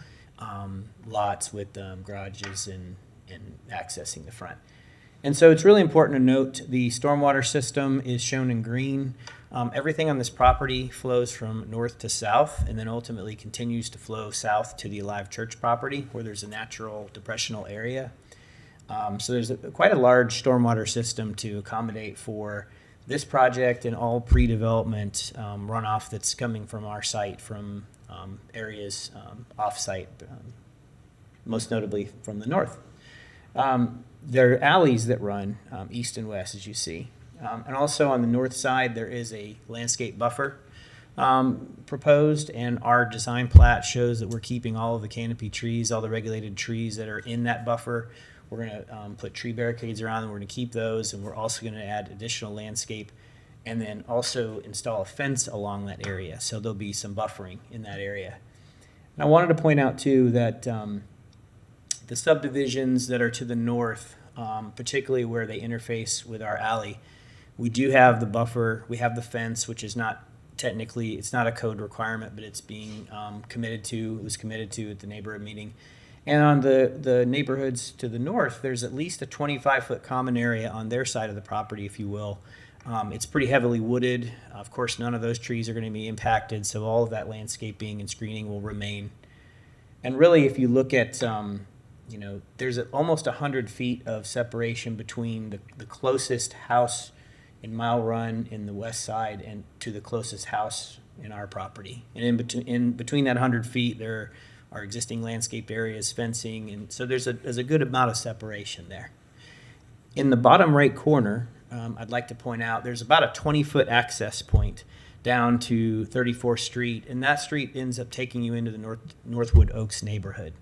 lots with garages and accessing the front. And so it's really important to note the stormwater system is shown in green. Everything on this property flows from north to south and then ultimately continues to flow south to the Alive Church property where there's a natural depressional area. So there's quite a large stormwater system to accommodate for this project and all pre-development runoff that's coming from our site from areas off-site, most notably from the north. There are alleys that run east and west, as you see. And also on the north side, there is a landscape buffer proposed, and our design plat shows that we're keeping all of the canopy trees, all the regulated trees that are in that buffer. We're going to put tree barricades around them. We're going to keep those, and we're also going to add additional landscape and then also install a fence along that area. So there'll be some buffering in that area. And I wanted to point out, too, that the subdivisions that are to the north, particularly where they interface with our alley, we do have the buffer. We have the fence, which is not technically, it's not a code requirement, but it's being it was committed to at the neighborhood meeting. And on the neighborhoods to the north, there's at least a 25-foot common area on their side of the property, if you will. It's pretty heavily wooded. Of course, none of those trees are going to be impacted, so all of that landscaping and screening will remain. And really, if you look at, there's almost 100 feet of separation between the closest house in Mile Run in the west side and to the closest house in our property. And in between that 100 feet, there are existing landscape areas, fencing, and so there's a good amount of separation there. In the bottom right corner, I'd like to point out there's about a 20-foot access point down to 34th Street, and that street ends up taking you into the Northwood Oaks neighborhood.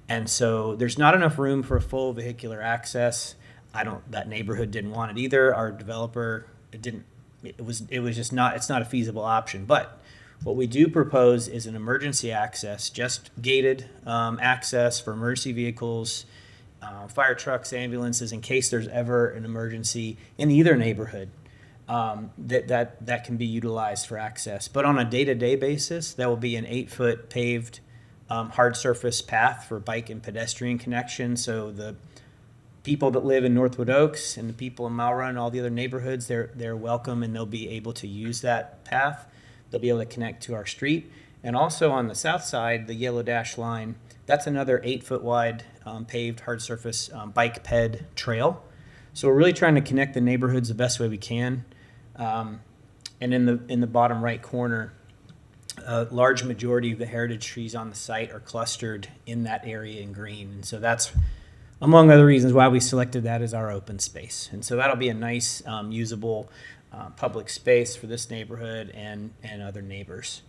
And so there's not enough room for a full vehicular access. That neighborhood didn't want it either. Our developer, it's not a feasible option. But what we do propose is an emergency access, just gated access for emergency vehicles, fire trucks, ambulances, in case there's ever an emergency in either neighborhood, that can be utilized for access. But on a day-to-day basis, that will be an 8-foot paved hard surface path for bike and pedestrian connection. So the people that live in Northwood Oaks and the people in Mile Run and all the other neighborhoods, they're welcome, and they'll be able to use that path. They'll be able to connect to our street. And also on the south side, the yellow dash line, that's another 8-foot wide paved hard surface bike ped trail. So we're really trying to connect the neighborhoods the best way we can. And in the bottom right corner, a large majority of the heritage trees on the site are clustered in that area in green. And so that's, among other reasons, why we selected that as our open space. And so that'll be a nice, usable public space for this neighborhood and other neighbors.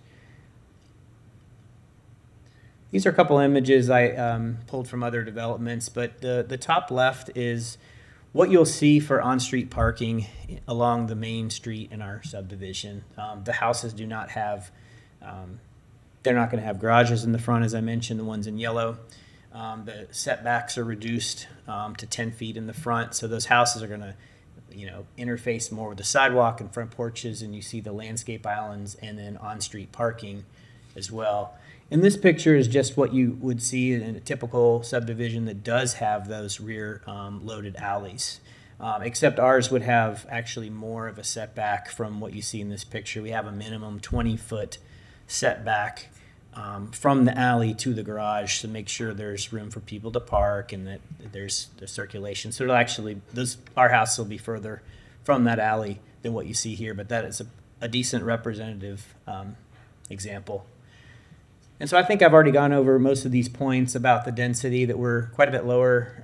These are a couple images I pulled from other developments, but the top left is what you'll see for on-street parking along the main street in our subdivision. The houses do not have, they're not going to have garages in the front, as I mentioned, the ones in yellow. The setbacks are reduced to 10 feet in the front, so those houses are going to interface more with the sidewalk and front porches, and you see the landscape islands and then on-street parking as well. And this picture is just what you would see in a typical subdivision that does have those rear loaded alleys. Except ours would have actually more of a setback from what you see in this picture. We have a minimum 20-foot setback from the alley to the garage to make sure there's room for people to park and that there's the circulation. So it'll actually, our house will be further from that alley than what you see here, but that is a decent representative example. And so I think I've already gone over most of these points about the density, that we're quite a bit lower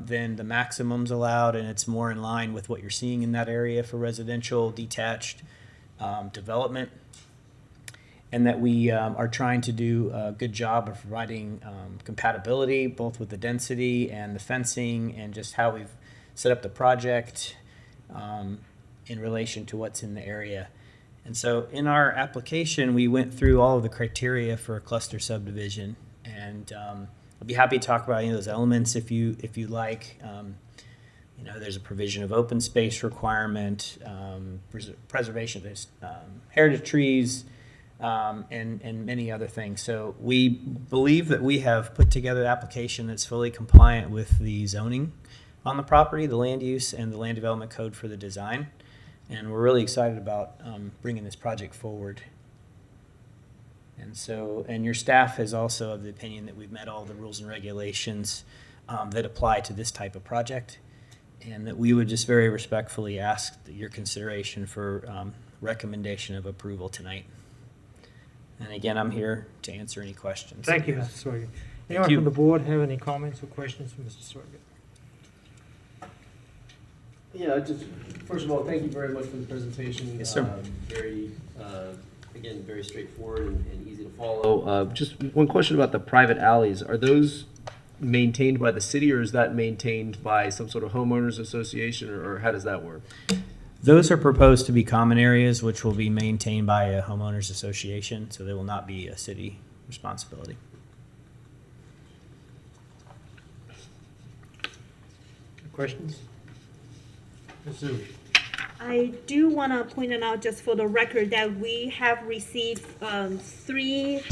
than the maximums allowed, and it's more in line with what you're seeing in that area for residential detached development. And that we are trying to do a good job of providing compatibility, both with the density and the fencing and just how we've set up the project in relation to what's in the area. And so in our application, we went through all of the criteria for a cluster subdivision, and I'll be happy to talk about any of those elements if you like. There's a provision of open space requirement, preservation of heritage trees, and many other things. So we believe that we have put together an application that's fully compliant with the zoning on the property, the land use, and the land development code for the design. And we're really excited about bringing this project forward. And your staff is also of the opinion that we've met all the rules and regulations that apply to this type of project, and that we would just very respectfully ask your consideration for recommendation of approval tonight. And again, I'm here to answer any questions. Thank you, Mr. Sawyer. Anyone from the board have any comments or questions for Mr. Sawyer? Yeah, first of all, thank you very much for the presentation. Yes, sir. Again, very straightforward and easy to follow. Just one question about the private alleys. Are those maintained by the city, or is that maintained by some sort of homeowners association, or how does that work? Those are proposed to be common areas, which will be maintained by a homeowners association, so they will not be a city responsibility. Questions? Ms. Zhu. I do want to point it out just for the record that we have received 3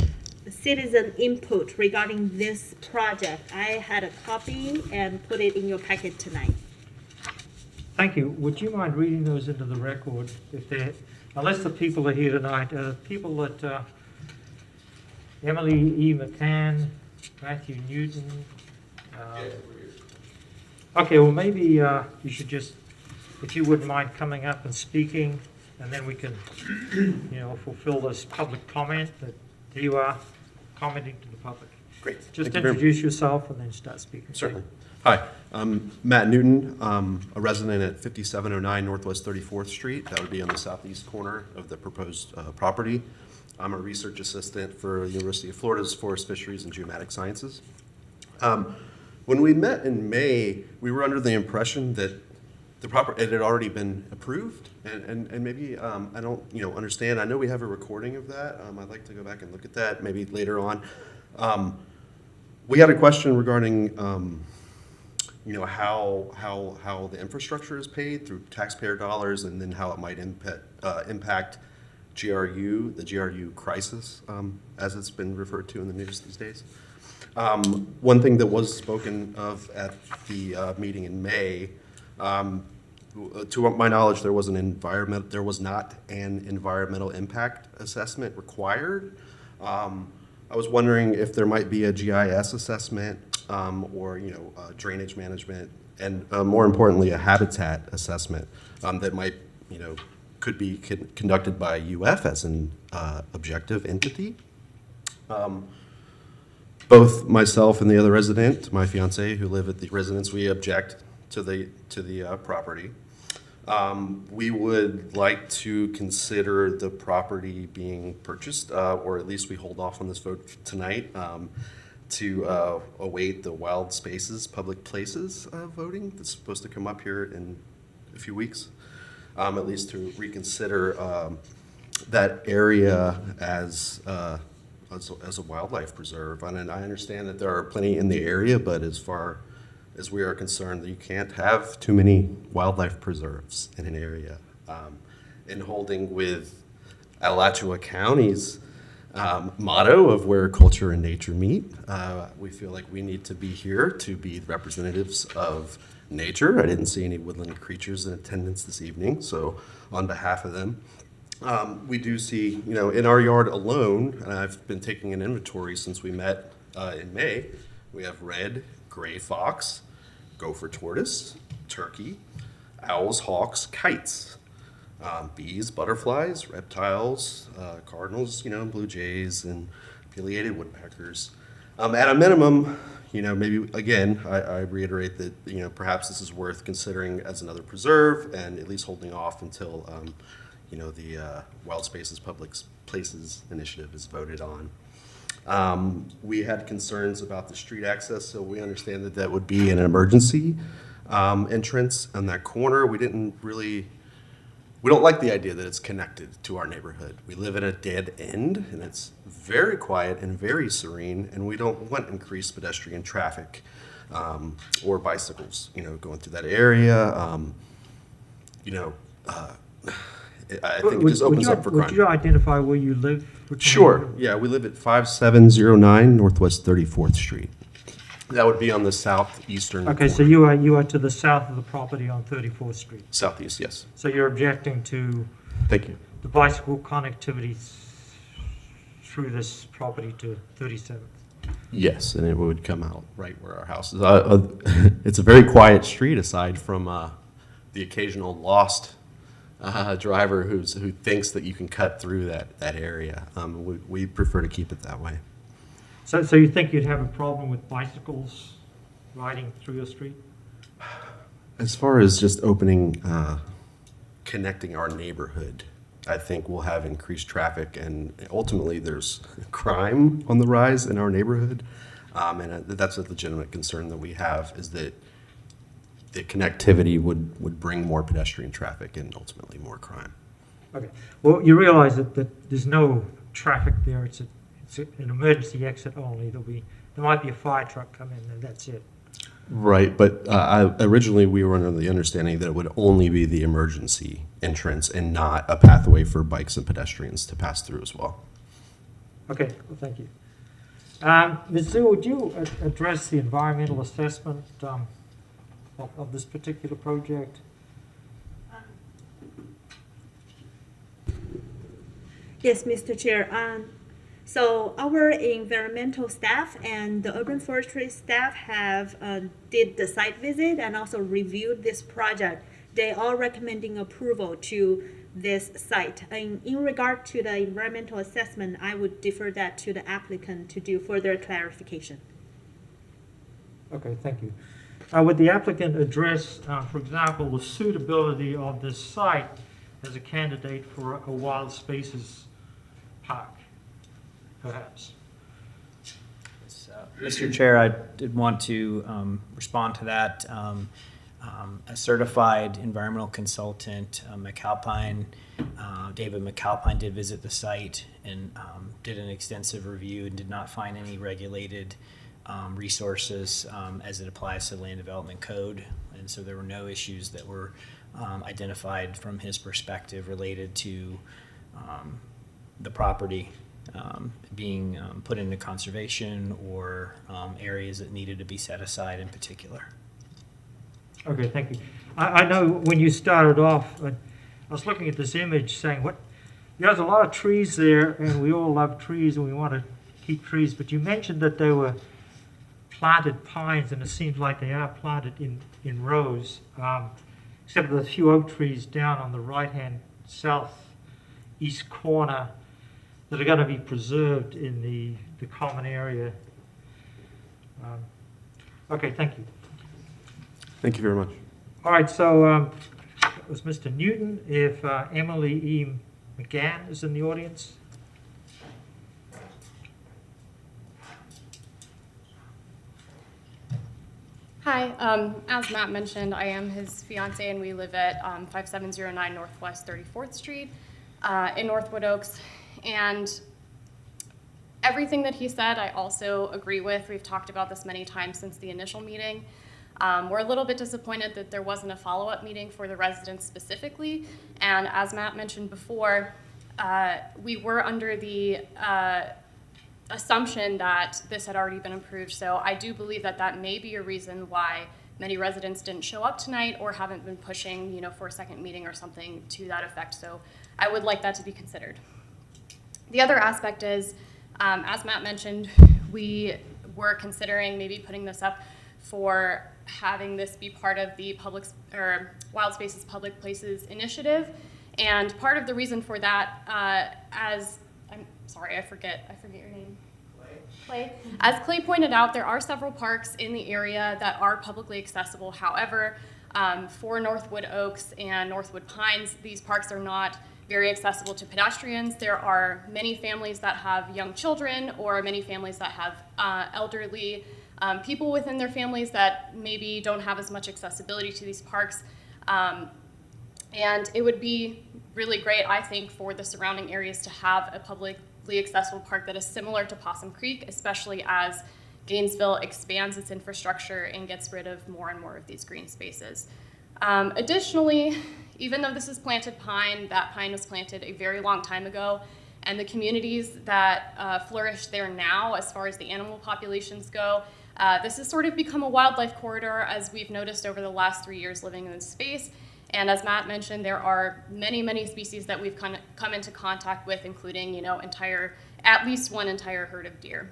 citizen input regarding this project. I had a copy and put it in your packet tonight. Thank you. Would you mind reading those into the record? If they, unless the people are here tonight, people at Emily E. McCann, Matthew Newton. Okay, well, maybe you should just, if you wouldn't mind coming up and speaking, and then we can, fulfill this public comment that you are commenting to the public. Great. Just Thank you very much. introduce yourself and then start speaking. Certainly. Hi, I'm Matt Newton, a resident at 5709 Northwest 34th Street. That would be on the southeast corner of the proposed property. I'm a research assistant for the University of Florida's Forest Fisheries and Geomatic Sciences. When we met in May, we were under the impression that it had already been approved, and maybe I don't understand. I know we have a recording of that. I'd like to go back and look at that maybe later on. We had a question regarding how the infrastructure is paid through taxpayer dollars, and then how it might impact GRU, the GRU crisis, as it's been referred to in the news these days. One thing that was spoken of at the meeting in May, to my knowledge, there was not an environmental impact assessment required. I was wondering if there might be a GIS assessment, or drainage management, and more importantly, a habitat assessment that might could be conducted by UF as an objective entity. Both myself and the other resident, my fiance, who live at the residence, we object to the property. We would like to consider the property being purchased, or at least we hold off on this vote tonight, to await the wild spaces, public places voting that's supposed to come up here in a few weeks, at least to reconsider that area as a wildlife preserve. And I understand that there are plenty in the area, but as far as we are concerned, you can't have too many wildlife preserves in an area. In holding with Alachua County's motto of where culture and nature meet, we feel like we need to be here to be representatives of nature. I didn't see any woodland creatures in attendance this evening, so on behalf of them, we do see, in our yard alone, and I've been taking an inventory since we met in May, we have red, gray fox, gopher tortoise, turkey, owls, hawks, kites, bees, butterflies, reptiles, cardinals, blue jays, and pileated woodpeckers. At a minimum, maybe, again, I reiterate that, perhaps this is worth considering as another preserve and at least holding off until, the Wild Spaces Public Places Initiative is voted on. We had concerns about the street access, so we understand that that would be an emergency entrance on that corner. We don't like the idea that it's connected to our neighborhood. We live in a dead end, and it's very quiet and very serene, and we don't want increased pedestrian traffic or bicycles, going through that area. I think it just opens up for crime. Would you identify where you live? Sure. Yeah, we live at 5709 Northwest 34th Street. That would be on the southeastern. Okay, so you are to the south of the property on 34th Street. Southeast, yes. So you're objecting to Thank you. the bicycle connectivity through this property to 37th. Yes, and it would come out right where our house is. It's a very quiet street aside from the occasional lost driver who thinks that you can cut through that area. We prefer to keep it that way. So you think you'd have a problem with bicycles riding through your street? As far as just opening, connecting our neighborhood, I think we'll have increased traffic, and ultimately there's crime on the rise in our neighborhood. And that's a legitimate concern that we have, is that the connectivity would bring more pedestrian traffic and ultimately more crime. Okay. Well, you realize that there's no traffic there. It's an emergency exit only. There might be a fire truck come in, and that's it. Right, but originally we were under the understanding that it would only be the emergency entrance and not a pathway for bikes and pedestrians to pass through as well. Okay, well, thank you. Ms. Zhu, would you address the environmental assessment of this particular project? Yes, Mr. Chair. So our environmental staff and the urban forestry staff have did the site visit and also reviewed this project. They are recommending approval to this site. In regard to the environmental assessment, I would defer that to the applicant to do further clarification. Okay, thank you. Would the applicant address, for example, the suitability of this site as a candidate for a wild spaces park, perhaps? Mr. Chair, I did want to respond to that. A certified environmental consultant, McAlpine, David McAlpine, did visit the site and did an extensive review and did not find any regulated resources as it applies to the Land Development Code. And so there were no issues that were identified from his perspective related to the property being put into conservation or areas that needed to be set aside in particular. Okay, thank you. I know when you started off, I was looking at this image saying, there's a lot of trees there, and we all love trees, and we want to keep trees, but you mentioned that they were planted pines, and it seems like they are planted in rows, except for the few oak trees down on the right-hand southeast corner that are going to be preserved in the common area. Okay, thank you. Thank you very much. All right, so it was Mr. Newton. If Emily E. McGann is in the audience. Hi, as Matt mentioned, I am his fiance and we live at 5709 Northwest 34th Street in Northwood Oaks. And everything that he said, I also agree with. We've talked about this many times since the initial meeting. We're a little bit disappointed that there wasn't a follow-up meeting for the residents specifically. And as Matt mentioned before, we were under the assumption that this had already been approved. So I do believe that that may be a reason why many residents didn't show up tonight or haven't been pushing, for a second meeting or something to that effect. So I would like that to be considered. The other aspect is, as Matt mentioned, we were considering maybe putting this up for having this be part of the Wild Spaces Public Places initiative. And part of the reason for that, I'm sorry, I forget your name. Clay. As Clay pointed out, there are several parks in the area that are publicly accessible. However, for Northwood Oaks and Northwood Pines, these parks are not very accessible to pedestrians. There are many families that have young children or many families that have elderly people within their families that maybe don't have as much accessibility to these parks. And it would be really great, I think, for the surrounding areas to have a publicly accessible park that is similar to Possum Creek, especially as Gainesville expands its infrastructure and gets rid of more and more of these green spaces. Additionally, even though this is planted pine, that pine was planted a very long time ago, and the communities that flourish there now, as far as the animal populations go, this has sort of become a wildlife corridor, as we've noticed over the last 3 years living in this space. And as Matt mentioned, there are many, many species that we've come into contact with, including, at least one entire herd of deer.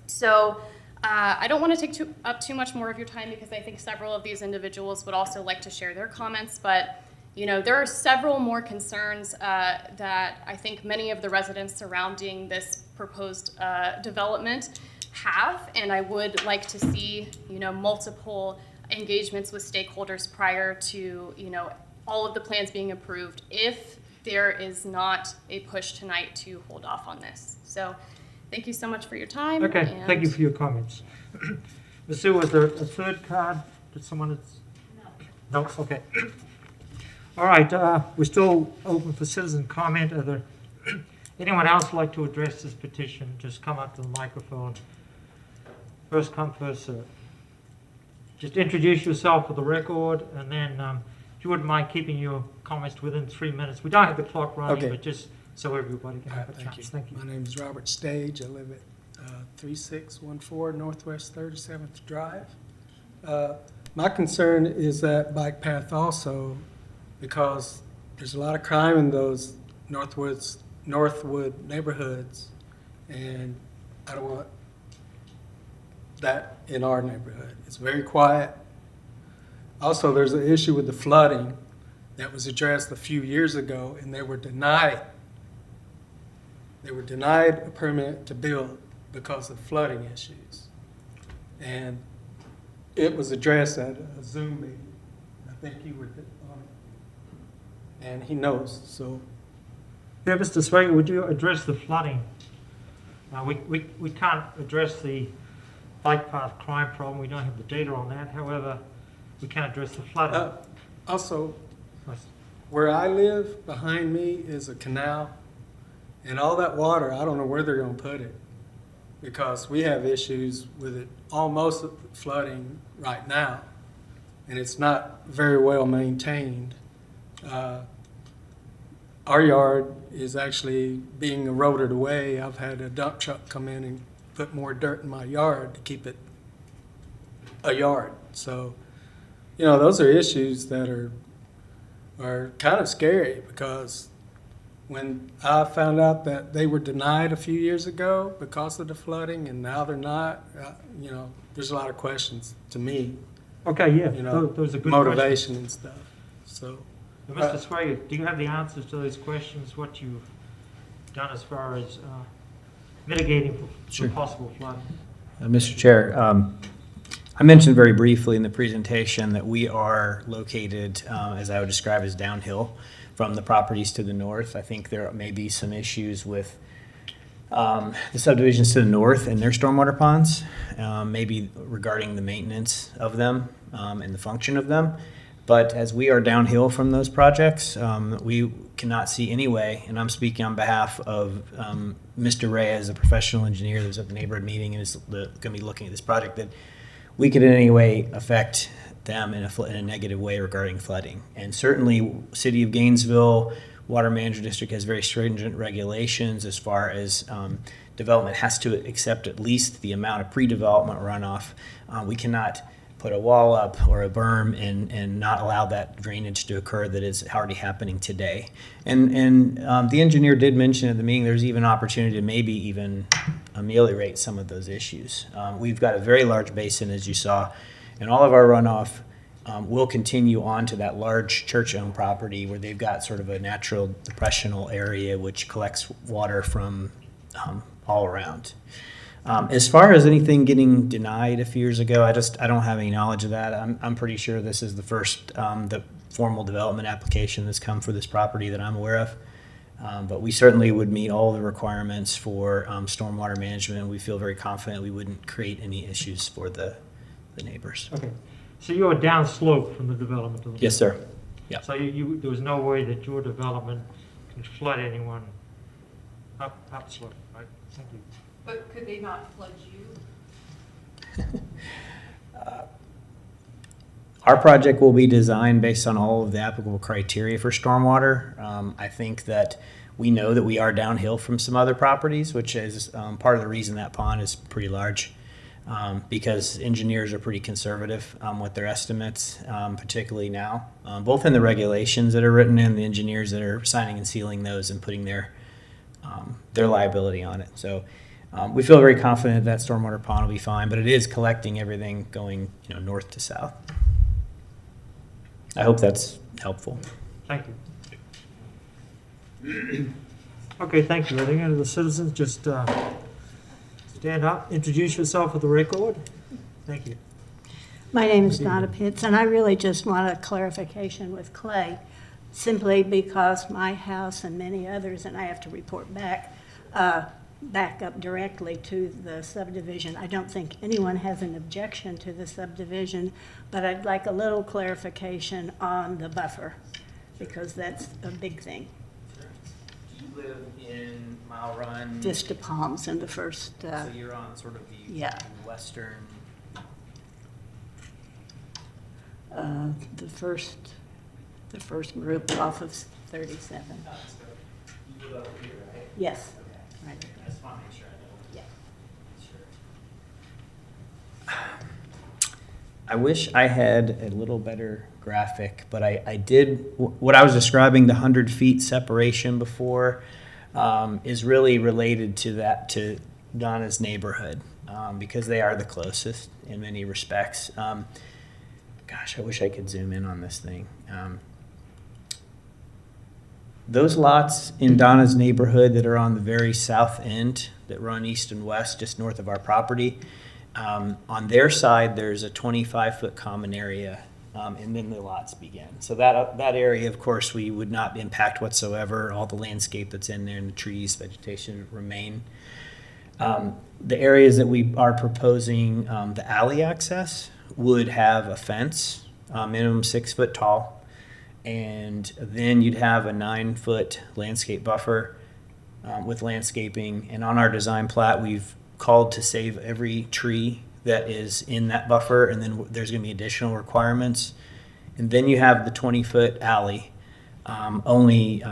So I don't want to take up too much more of your time because I think several of these individuals would also like to share their comments, but there are several more concerns that I think many of the residents surrounding this proposed development have, and I would like to see, multiple engagements with stakeholders prior to, all of the plans being approved if there is not a push tonight to hold off on this. So thank you so much for your time. Okay, thank you for your comments. Ms. Sue, was there a third card that someone has? No. No? Okay. All right, we're still open for citizen comment. Are there anyone else like to address this petition? Just come up to the microphone. First come, first serve. just introduce yourself for the record, and then if you wouldn't mind keeping your comments within 3 minutes. We don't have the clock running, Okay. but just so everybody can have a chance. Thank you. My name is Robert Stage. I live at 3614 Northwest 37th Drive. My concern is that bike path also, because there's a lot of crime in those Northwood neighborhoods, and I don't want that in our neighborhood. It's very quiet. Also, there's an issue with the flooding that was addressed a few years ago, and they were denied a permit to build because of flooding issues. And it was addressed at a Zoom meeting. I think you were on it. And he knows, so. Yeah, Mr. Swager, would you address the flooding? We can't address the bike path crime problem. We don't have the data on that. However, we can address the flooding. Also, where I live, behind me is a canal. And all that water, I don't know where they're going to put it, because we have issues with it almost flooding right now, and it's not very well maintained. Our yard is actually being eroded away. I've had a dump truck come in and put more dirt in my yard to keep it a yard. So, you know, those are issues that are kind of scary, because when I found out that they were denied a few years ago because of the flooding, and now they're not, you know, there's a lot of questions to me. Okay, yeah, You know, those are good motivation and stuff. So, Mr. Swager, do you have the answers to those questions, what you've done as far as mitigating for possible flooding? Mr. Chair, I mentioned very briefly in the presentation that we are located, as I would describe, as downhill from the properties to the north. I think there may be some issues with the subdivisions to the north and their stormwater ponds, maybe regarding the maintenance of them and the function of them. But as we are downhill from those projects, we cannot see any way, and I'm speaking on behalf of Mr. Ray as a professional engineer that was at the neighborhood meeting and is going to be looking at this project, that we could in any way affect them in a negative way regarding flooding. And certainly, City of Gainesville Water Management District has very stringent regulations as far as development has to accept at least the amount of pre-development runoff. We cannot put a wall up or a berm and not allow that drainage to occur that is already happening today. And the engineer did mention at the meeting there's even opportunity to maybe even ameliorate some of those issues. We've got a very large basin, as you saw, and all of our runoff will continue on to that large church-owned property where they've got sort of a natural depressional area which collects water from all around. As far as anything getting denied a few years ago, I don't have any knowledge of that. I'm pretty sure this is the first the formal development application that's come for this property that I'm aware of. But we certainly would meet all the requirements for stormwater management, and we feel very confident we wouldn't create any issues for the neighbors. Okay, so you're downslope from the development of the... Yes, sir. Yeah. So there was no way that your development can flood anyone upslope, right? Thank you. But could they not flood you? Our project will be designed based on all of the applicable criteria for stormwater. I think that we know that we are downhill from some other properties, which is part of the reason that pond is pretty large, because engineers are pretty conservative with their estimates, particularly now, both in the regulations that are written and the engineers that are signing and sealing those and putting their liability on it. So we feel very confident that stormwater pond will be fine, but it is collecting everything going north to south. I hope that's helpful. Thank you. Okay, thank you. Are there any of the citizens just stand up, introduce yourself for the record? Thank you. My name is Donna Pitts, and I really just want a clarification with Clay, simply because my house and many others, and I have to report back up directly to the subdivision. I don't think anyone has an objection to the subdivision, but I'd like a little clarification on the buffer, because that's a big thing. You live in Mile Run? Vista Palms in the first... so you're on sort of the yeah. western... the first group off of 37. Yes. Right. I just want to make sure I know. Yeah. I wish I had a little better graphic, but I did, what I was describing, the 100 feet separation before, is really related to that, to Donna's neighborhood, because they are the closest in many respects. Gosh, I wish I could zoom in on this thing. Those lots in Donna's neighborhood that are on the very south end, that run east and west, just north of our property, on their side, there's a 25-foot common area, and then the lots begin. So that area, of course, we would not impact whatsoever. All the landscape that's in there and the trees, vegetation remain. The areas that we are proposing, the alley access, would have a fence, minimum 6 foot tall. And then you'd have a 9-foot landscape buffer with landscaping. And on our design plat, we've called to save every tree that is in that buffer, and then there's going to be additional requirements. And then you have the 20-foot alley. Only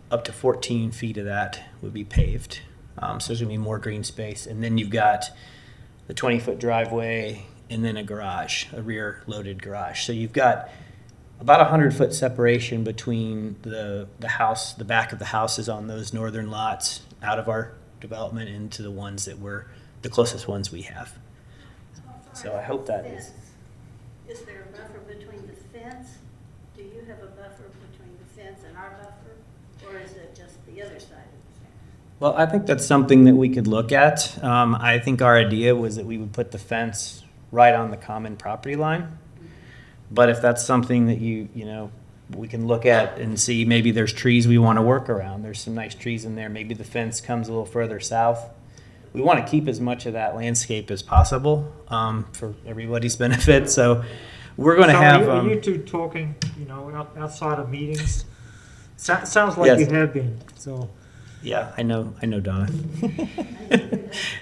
up to 14 feet of that would be paved. So there's going to be more green space. And then you've got the 20-foot driveway and then a garage, a rear loaded garage. So you've got about a 100-foot separation between the house, the back of the houses on those northern lots out of our development into the ones that were the closest ones we have. So I hope that is. Is there a buffer between the fence? Do you have a buffer between the fence and our buffer? Or is it just the other side of the fence? Well, I think that's something that we could look at. I think our idea was that we would put the fence right on the common property line. But if that's something that you know, we can look at and see, maybe there's trees we want to work around. There's some nice trees in there. Maybe the fence comes a little further south. We want to keep as much of that landscape as possible for everybody's benefit. So we're going to have. Are you two talking, you know, outside of meetings? Sounds like Yes. you have been, so. Yeah, I know Donna.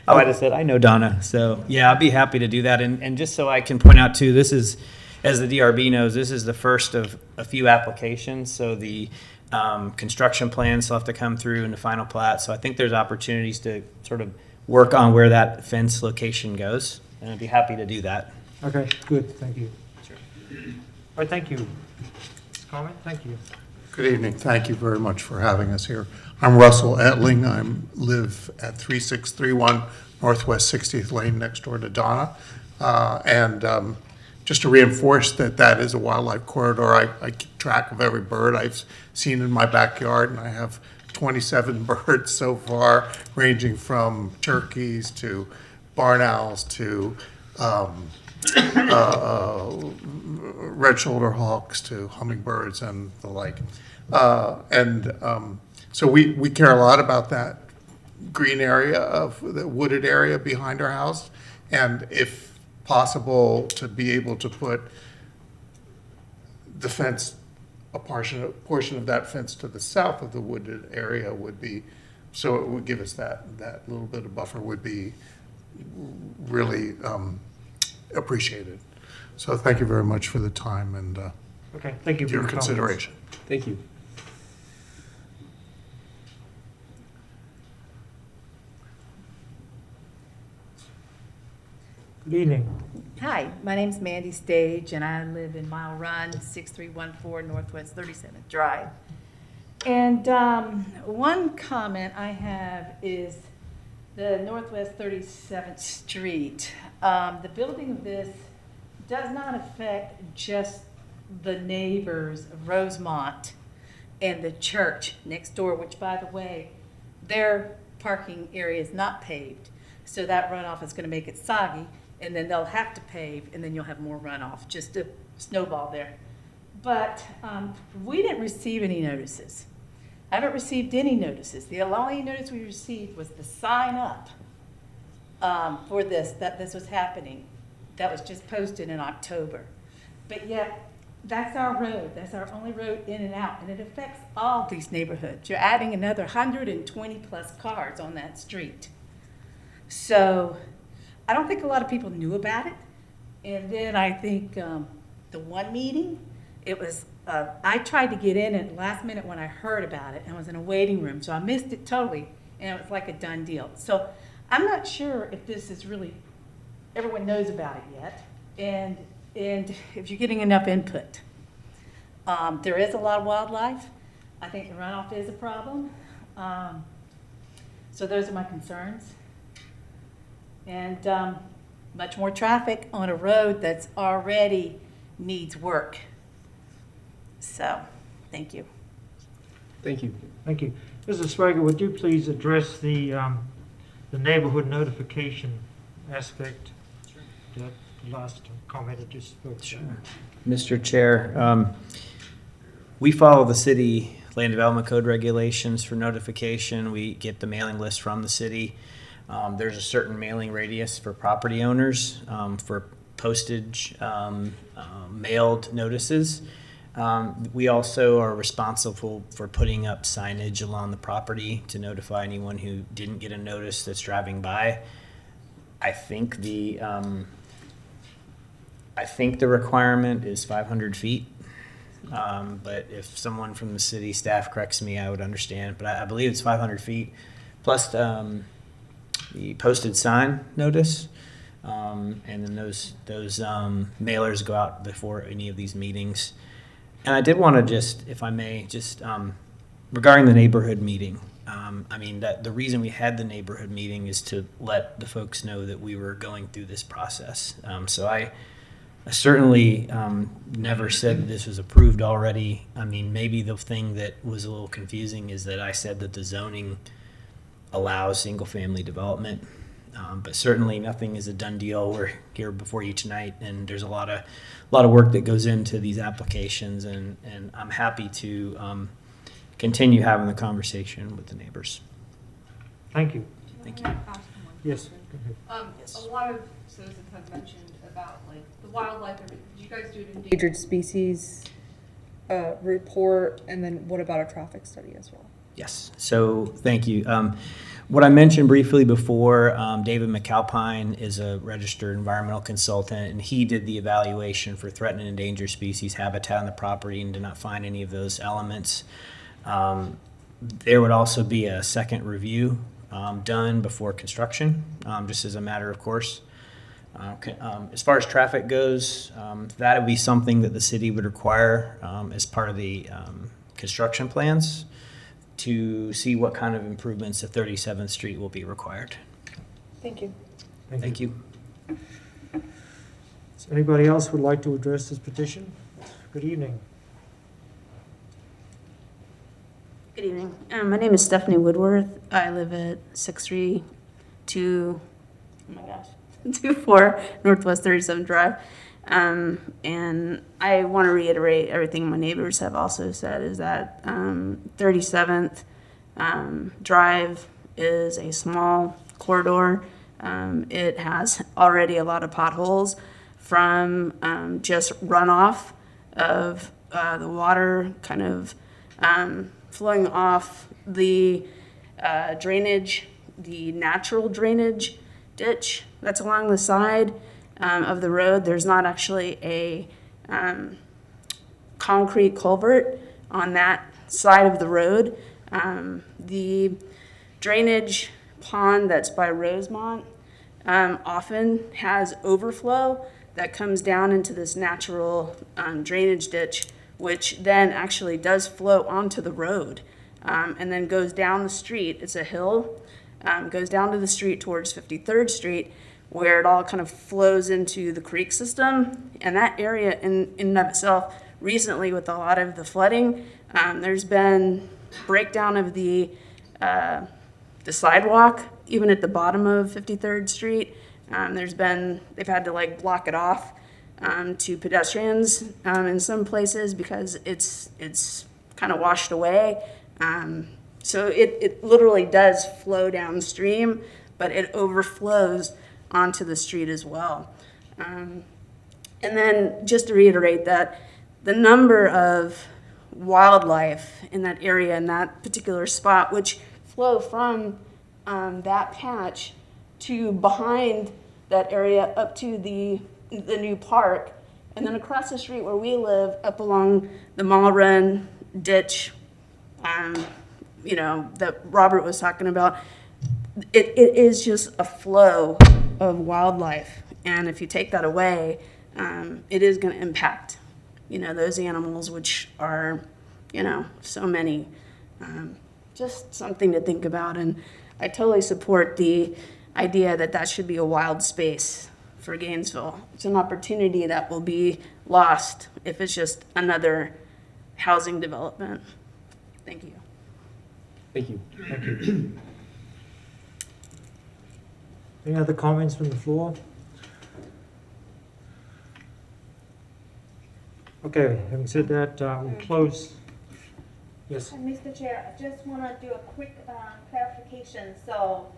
Oh, I just said, I know Donna. So yeah, I'll be happy to do that. And just so I can point out too, this is, as the DRB knows, this is the first of a few applications. So the construction plans will have to come through in the final plat. So I think there's opportunities to sort of work on where that fence location goes. And I'd be happy to do that. Okay, good, thank you. Sure. All right, thank you. Comment, thank you. Good evening. Thank you very much for having us here. I'm Russell Etling. I live at 3631 Northwest 60th Lane next door to Donna. Just to reinforce that that is a wildlife corridor, I keep track of every bird I've seen in my backyard, and I have 27 birds so far, ranging from turkeys to barn owls to red-shouldered hawks to hummingbirds and the like. So we care a lot about that green area of the wooded area behind our house, and if possible, to be able to put the fence, a portion of that fence to the south of the wooded area would be, so it would give us that little bit of buffer would be really appreciated. So thank you very much for the time and Okay, thank you for your your comments. consideration. Thank you. Good evening. Hi, my name's Mandy Stage, and I live in Mile Run, 6314 Northwest 37th Drive. And one comment I have is the Northwest 37th Street. The building of this does not affect just the neighbors of Rosemont and the church next door, which, by the way, their parking area is not paved. So that runoff is going to make it soggy, and then they'll have to pave, and then you'll have more runoff, just a snowball there. But we didn't receive any notices. I haven't received any notices. The only notice we received was the sign up for this, that this was happening. That was just posted in October. But yet, that's our road. That's our only road in and out, and it affects all these neighborhoods. You're adding another 120 plus cars on that street. So I don't think a lot of people knew about it. And then I think the one meeting, it was, I tried to get in at the last minute when I heard about it and was in a waiting room, so I missed it totally, and it was like a done deal. So I'm not sure if this is really, everyone knows about it yet, and if you're getting enough input. There is a lot of wildlife. I think the runoff is a problem. So those are my concerns. And much more traffic on a road that's already needs work. So, thank you. Thank you. Thank you. Mrs. Sprague, would you please address the neighborhood notification aspect? That last comment I just spoke to. Mr. Chair, we follow the city land development code regulations for notification. We get the mailing list from the city. There's a certain mailing radius for property owners for postage mailed notices. We also are responsible for putting up signage along the property to notify anyone who didn't get a notice that's driving by. I think the requirement is 500 feet. But if someone from the city staff corrects me, I would understand. But I believe it's 500 feet plus the posted sign notice. And then those mailers go out before any of these meetings. And I did want to just, if I may, just regarding the neighborhood meeting. I mean, that the reason we had the neighborhood meeting is to let the folks know that we were going through this process. So I certainly never said that this was approved already. I mean, maybe the thing that was a little confusing is that I said that the zoning allows single-family development, but certainly nothing is a done deal. We're here before you tonight, and there's a lot of work that goes into these applications, and I'm happy to continue having the conversation with the neighbors. Thank you. Thank you. Yes. A lot of citizens have mentioned about like the wildlife. Did you guys do an endangered species report? And then what about a traffic study as well? Yes. So thank you. What I mentioned briefly before, David McAlpine is a registered environmental consultant, and he did the evaluation for threatened and endangered species habitat on the property and did not find any of those elements. There would also be a second review done before construction, just as a matter of course. As far as traffic goes, that would be something that the city would require as part of the construction plans to see what kind of improvements at 37th Street will be required. Thank you. Thank you. So anybody else would like to address this petition? Good evening. Good evening. My name is Stephanie Woodworth. I live at 632, 24 Northwest 37th Drive. And I want to reiterate everything my neighbors have also said, is that 37th Drive is a small corridor. It has already a lot of potholes from just runoff of the water kind of flowing off the drainage, the natural drainage ditch that's along the side of the road. There's not actually a concrete culvert on that side of the road. The drainage pond that's by Rosemont often has overflow that comes down into this natural drainage ditch, which then actually does flow onto the road and then goes down the street. It's a hill, goes down to the street towards 53rd Street, where it all kind of flows into the creek system. And that area in and of itself, recently with a lot of the flooding, there's been breakdown of the sidewalk, even at the bottom of 53rd Street. They've had to like block it off to pedestrians in some places because it's kind of washed away. So it literally does flow downstream, but it overflows onto the street as well. And then just to reiterate that the number of wildlife in that area, in that particular spot, which flow from that patch to behind that area up to the new park, And then across the street where we live, up along the Mall Run ditch, you know, that Robert was talking about, it is just a flow of wildlife. And if you take that away, it is going to impact, you know, those animals, which are, you know, so many. Just something to think about. And I totally support the idea that that should be a wild space for Gainesville. It's an opportunity that will be lost if it's just another housing development. Thank you. Thank you. Thank you. Any other comments from the floor? Okay, having said that, we'll close. Yes. Mr. Chair, I just want to do a quick clarification. So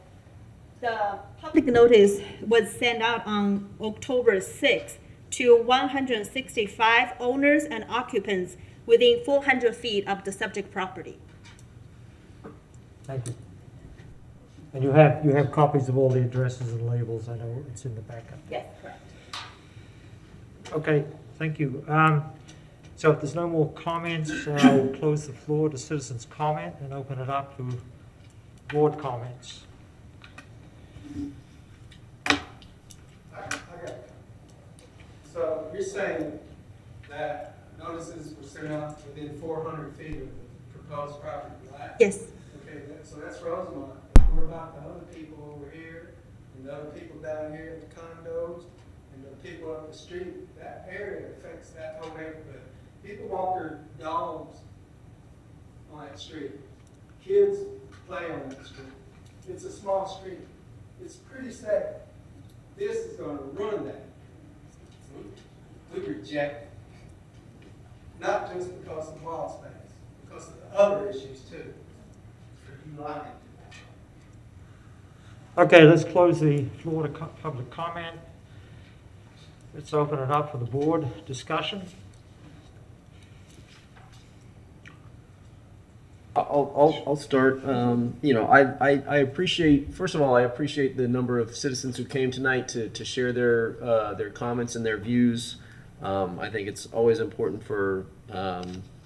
the public notice was sent out on October 6th to 165 owners and occupants within 400 feet of the subject property. Thank you. And you have copies of all the addresses and labels. I know it's in the backup. Yes, correct. Okay, thank you. So if there's no more comments, I'll close the floor to citizens' comment and open it up to board comments. So you're saying that notices were sent out within 400 feet of the proposed property, right? Yes. Okay, so that's Rosemont. What about the other people over here, and the other people down here in the condos, and the people up the street? That area affects that whole neighborhood. People walk their dogs on that street. Kids play on that street. It's a small street. It's pretty safe. This is going to ruin that. We reject it. Not just because of wall space, because of the other issues too. You lying. Okay, let's close the floor to public comment. Let's open it up for the board discussion. I'll start. You know, I appreciate, first of all, I appreciate the number of citizens who came tonight to share their comments and their views. I think it's always important for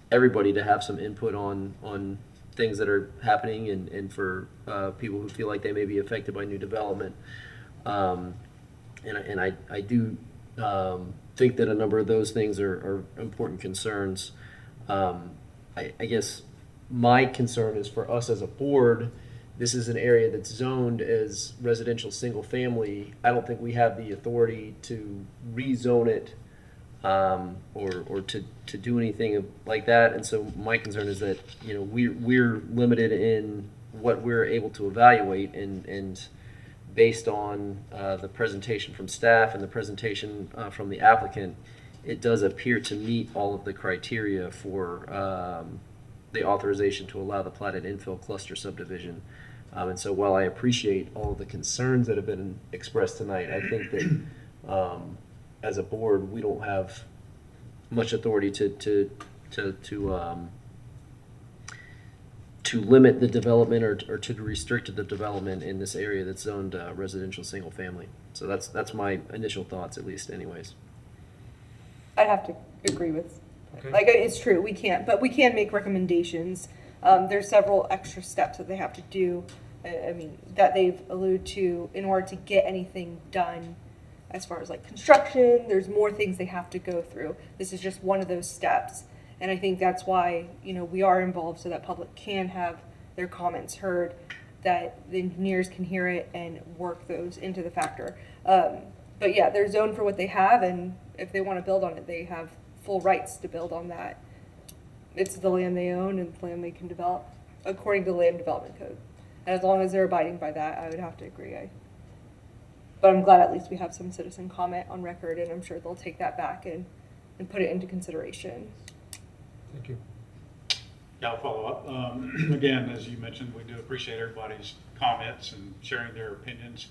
everybody to have some input on things that are happening and for people who feel like they may be affected by new development. And I do think that a number of those things are important concerns. I guess my concern is for us as a board. This is an area that's zoned as residential single family. I don't think we have the authority to rezone it or to do anything like that. And so my concern is that, you know, we're limited in what we're able to evaluate, and based on the presentation from staff and the presentation from the applicant, it does appear to meet all of the criteria for the authorization to allow the platted infill cluster subdivision. And so while I appreciate all of the concerns that have been expressed tonight, I think that as a board, we don't have much authority to limit the development or to restrict the development in this area that's zoned residential single family. So that's my initial thoughts, at least, anyways. I'd have to agree with, Okay. like, it's true, we can't, but we can make recommendations. There's several extra steps that they have to do, I mean, that they've alluded to in order to get anything done. As far as like construction, there's more things they have to go through. This is just one of those steps. And I think that's why, you know, we are involved, so that public can have their comments heard, that the engineers can hear it and work those into the factor. But yeah, they're zoned for what they have, and if they want to build on it, they have full rights to build on that. It's the land they own and the land they can develop according to the land development code. And as long as they're abiding by that, I would have to agree. But I'm glad at least we have some citizen comment on record, and I'm sure they'll take that back and put it into consideration. Thank you. Yeah, I'll follow up. Again, as you mentioned, we do appreciate everybody's comments and sharing their opinions.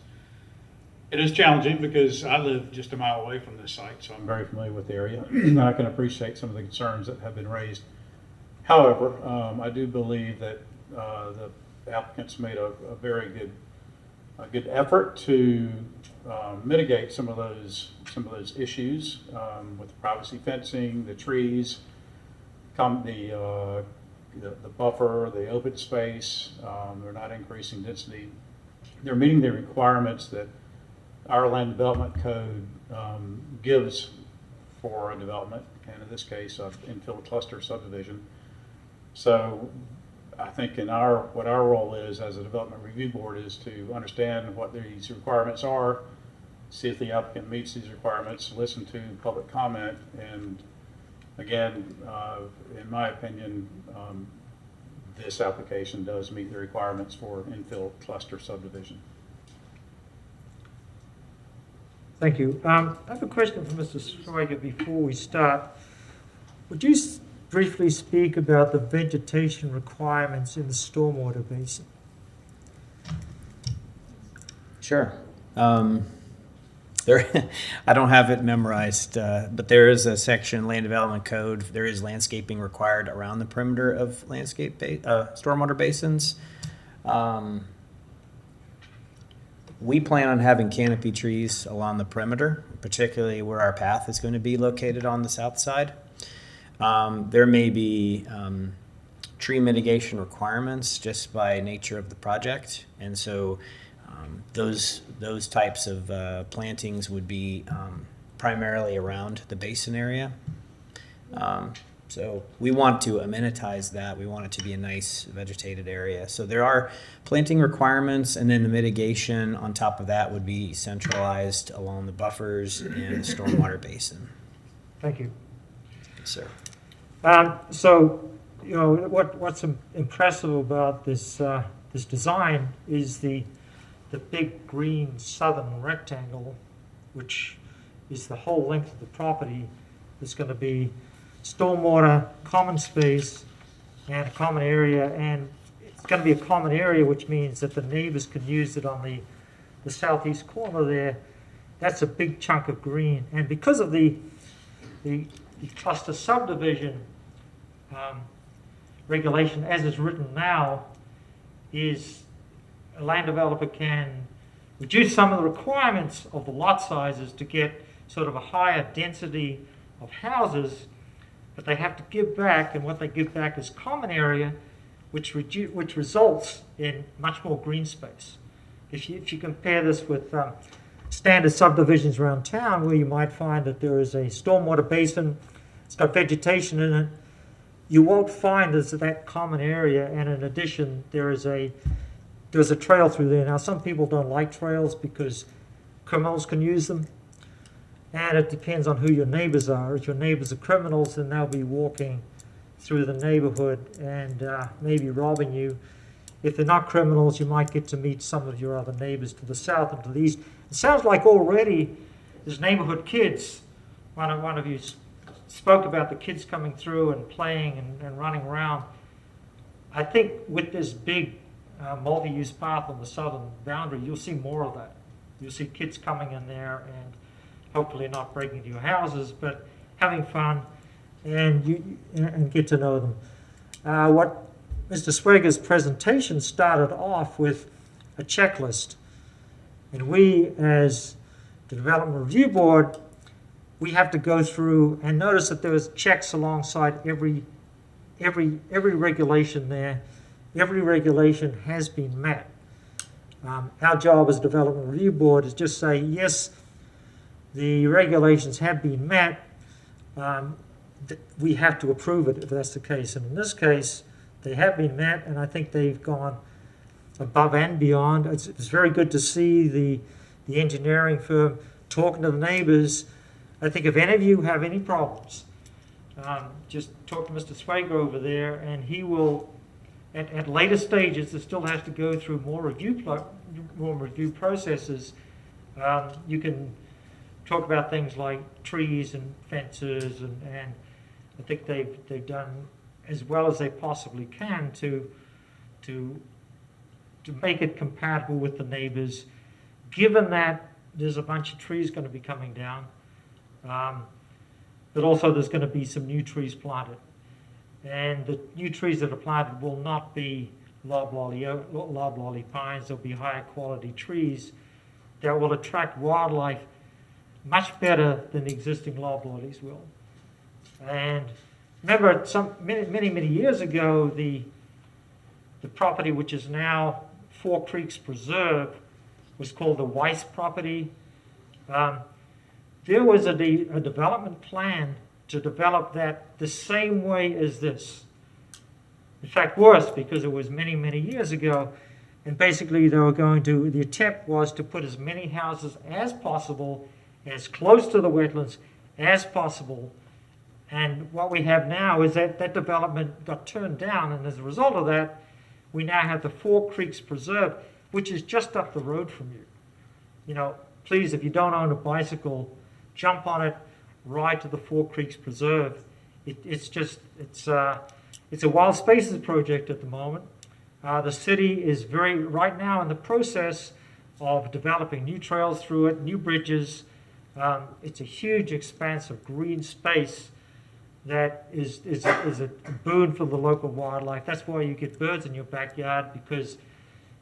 It is challenging because I live just a mile away from this site, so I'm very familiar with the area, and I can appreciate some of the concerns that have been raised. However, I do believe that the applicants made a very good a good effort to mitigate some of those issues with the privacy fencing, the trees, the buffer, the open space. They're not increasing density. They're meeting the requirements that our land development code gives for a development, and in this case, an infill cluster subdivision. So I think what our role is as a development review board is to understand what these requirements are, see if the applicant meets these requirements, listen to public comment, and again, in my opinion, this application does meet the requirements for infill cluster subdivision. Thank you. I have a question for Mr. Schweiger before we start. Would you briefly speak about the vegetation requirements in the stormwater basin? Sure. I don't have it memorized, but there is a section, Land Development Code. There is landscaping required around the perimeter of stormwater basins. We plan on having canopy trees along the perimeter, particularly where our path is going to be located on the south side. There may be tree mitigation requirements just by nature of the project, and so those types of plantings would be primarily around the basin area. So we want to amenitize that. We want it to be a nice vegetated area. So there are planting requirements, and then the mitigation on top of that would be centralized along the buffers and the stormwater basin. Thank you. Yes, sir. So, you know, what's impressive about this this design is the big green southern rectangle, which is the whole length of the property. Is going to be stormwater, common space, and a common area, and it's going to be a common area, which means that the neighbors can use it on the southeast corner there. That's a big chunk of green, and because of the cluster subdivision regulation as is written now, is a land developer can reduce some of the requirements of the lot sizes to get sort of a higher density of houses, but they have to give back, and what they give back is common area, which results in much more green space. If you compare this with standard subdivisions around town, where you might find that there is a stormwater basin, it's got vegetation in it, you won't find there's that common area, and in addition, there's a trail through there. Now, some people don't like trails because criminals can use them. And it depends on who your neighbors are. If your neighbors are criminals, then they'll be walking through the neighborhood and maybe robbing you. If they're not criminals, you might get to meet some of your other neighbors to the south and to the east. It sounds like already there's neighborhood kids. One of you spoke about the kids coming through and playing and running around. I think with this big multi-use path on the southern boundary, you'll see more of that. You'll see kids coming in there and hopefully not breaking into your houses, but having fun and get to know them. What Mr. Swager's presentation started off with a checklist, and we, as the Development Review Board, we have to go through and notice that there's checks alongside every regulation there. Every regulation has been met. Our job as Development Review Board is just say, yes, the regulations have been met, we have to approve it if that's the case. And in this case, they have been met, and I think they've gone above and beyond. It's very good to see the engineering firm talking to the neighbors. I think if any of you have any problems, just talk to Mr. Swager over there, and he will, at later stages, it still has to go through more review processes. You can talk about things like trees and fences, and I think they've done as well as they possibly can to make it compatible with the neighbors, given that there's a bunch of trees going to be coming down, but also there's going to be some new trees planted. And the new trees that are planted will not be loblolly pines. There'll be higher quality trees that will attract wildlife much better than the existing loblollies will. And remember, many years ago, the property which is now Four Creeks Preserve was called the Weiss property. There was a development plan to develop that the same way as this. In fact, worse, because it was many years ago. And basically, the attempt was to put as many houses as possible, as close to the wetlands as possible. And what we have now is that development got turned down, and as a result of that, we now have the Four Creeks Preserve, which is just up the road from you. You know, please, if you don't own a bicycle, jump on it, ride to the Four Creeks Preserve. It's a wild spaces project at the moment. The city is right now in the process of developing new trails through it, new bridges. It's a huge expanse of green space that is a boon for the local wildlife. That's why you get birds in your backyard, because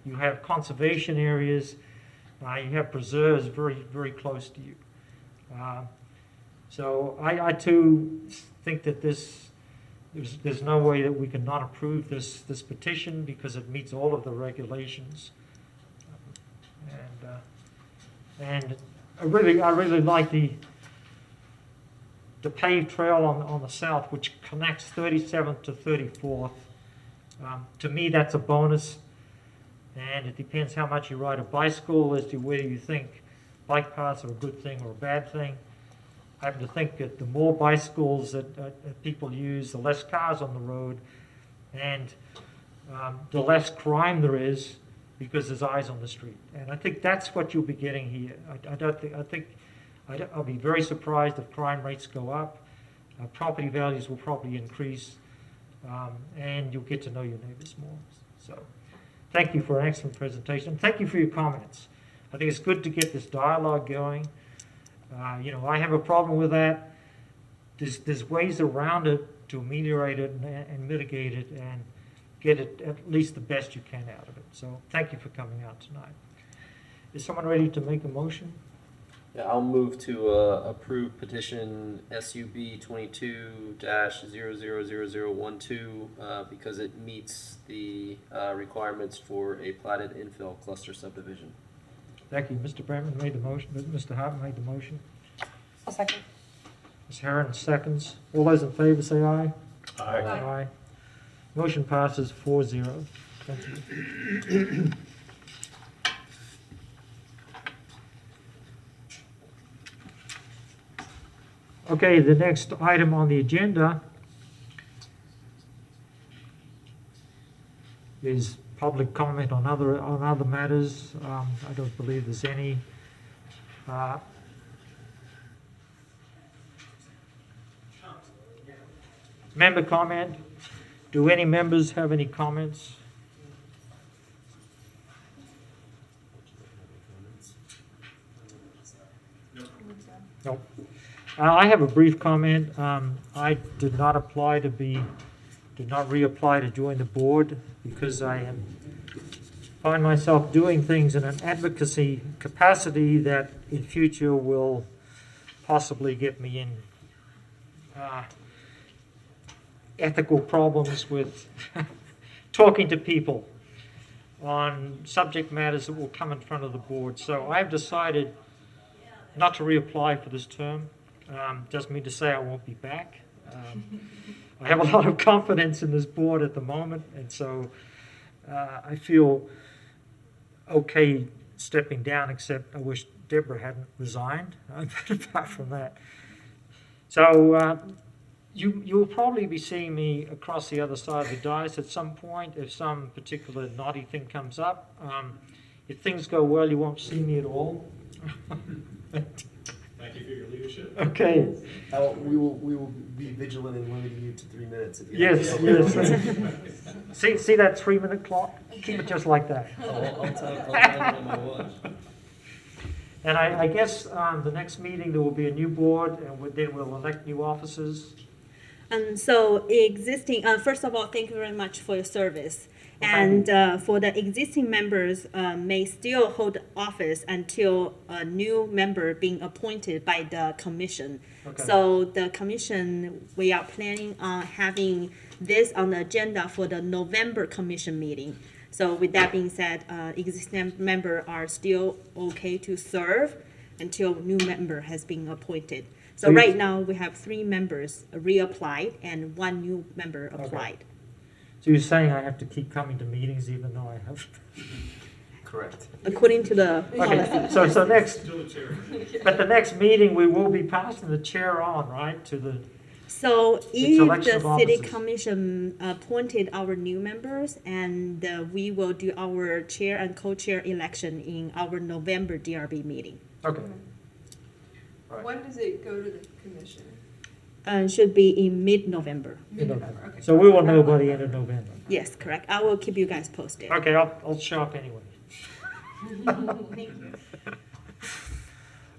you have conservation areas, you have preserves very close to you. So I too think that there's no way that we can not approve this petition, because it meets all of the regulations. And I really like the paved trail on the south, which connects 37th to 34th. To me, that's a bonus. And it depends how much you ride a bicycle as to whether you think bike paths are a good thing or a bad thing. I happen to think that the more bicycles that people use, the less cars on the road, and the less crime there is, because there's eyes on the street. And I think that's what you'll be getting here. I'll be very surprised if crime rates go up. Property values will probably increase, and you'll get to know your neighbors more. So thank you for an excellent presentation. Thank you for your comments. I think it's good to get this dialogue going. I have a problem with that. There's ways around it to ameliorate it and mitigate it and get it at least the best you can out of it. So thank you for coming out tonight. Is someone ready to make a motion? Yeah, I'll move to approve petition SUB 22-000012 because it meets the requirements for a platted infill cluster subdivision. Thank you. Mr. Bramman made the motion. Mr. Hart made the motion. A second. Ms. Herron seconds. All those in favor say aye. Aye. Aye. Motion passes 4-0. Thank you. Okay, the next item on the agenda is public comment on other matters. I don't believe there's any. Member comment. Do any members have any comments? No. I have a brief comment. I did not reapply to join the board because I find myself doing things in an advocacy capacity that in future will possibly get me in ethical problems with talking to people on subject matters that will come in front of the board. So I've decided not to reapply for this term. Doesn't mean to say I won't be back. I have a lot of confidence in this board at the moment, and so I feel okay stepping down, except I wish Deborah hadn't resigned. Apart from that. So you'll probably be seeing me across the other side of the dais at some point if some particular naughty thing comes up. If things go well, you won't see me at all. Thank you for your leadership. Okay. We will be vigilant in limiting you to 3 minutes. If you Yes. See that 3-minute clock? Keep it just like that. I'll time it on my watch. And I guess the next meeting there will be a new board, and then we'll elect new officers. So existing, first of all, thank you very much for your service. And for the existing members, may still hold office until a new member being appointed by the commission. Okay. So the commission, we are planning on having this on the agenda for the November commission meeting. So with that being said, existing member are still okay to serve until new member has been appointed. So right now, we have 3 members reapplied and 1 new member applied. So you're saying I have to keep coming to meetings even though I have? Correct. According to the policy. Okay, so next, but the next meeting, we will be passing the chair on, right, to the, So if election the of city officers. commission appointed our new members, and we will do our chair and co-chair election in our November DRB meeting. okay. When does it go to the commission? Should be in mid-November. Mid-November, okay. So we will know by the end of November. Yes, correct. I will keep you guys posted. Okay, I'll show up anyway. Thank you.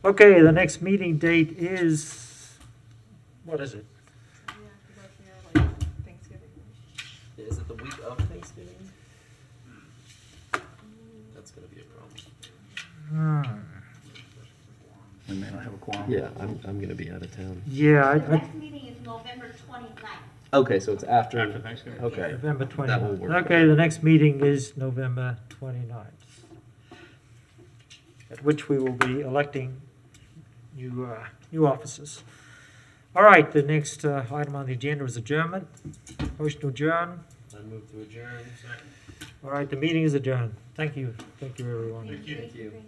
Okay, the next meeting date is, what is it? Is it the week of Thanksgiving? That's gonna be a problem. We may not have a quorum. Yeah, I'm gonna be out of town. Yeah, The next meeting is November 29th. Okay, so it's after. After Thanksgiving. Okay. November That will 29th. work. Okay, the next meeting is November 29th, at which we will be electing new officers. All right, the next item on the agenda is adjournment. Motion to adjourn. I move to adjourn. All right, the meeting is adjourned. Thank you, everyone. Thank you.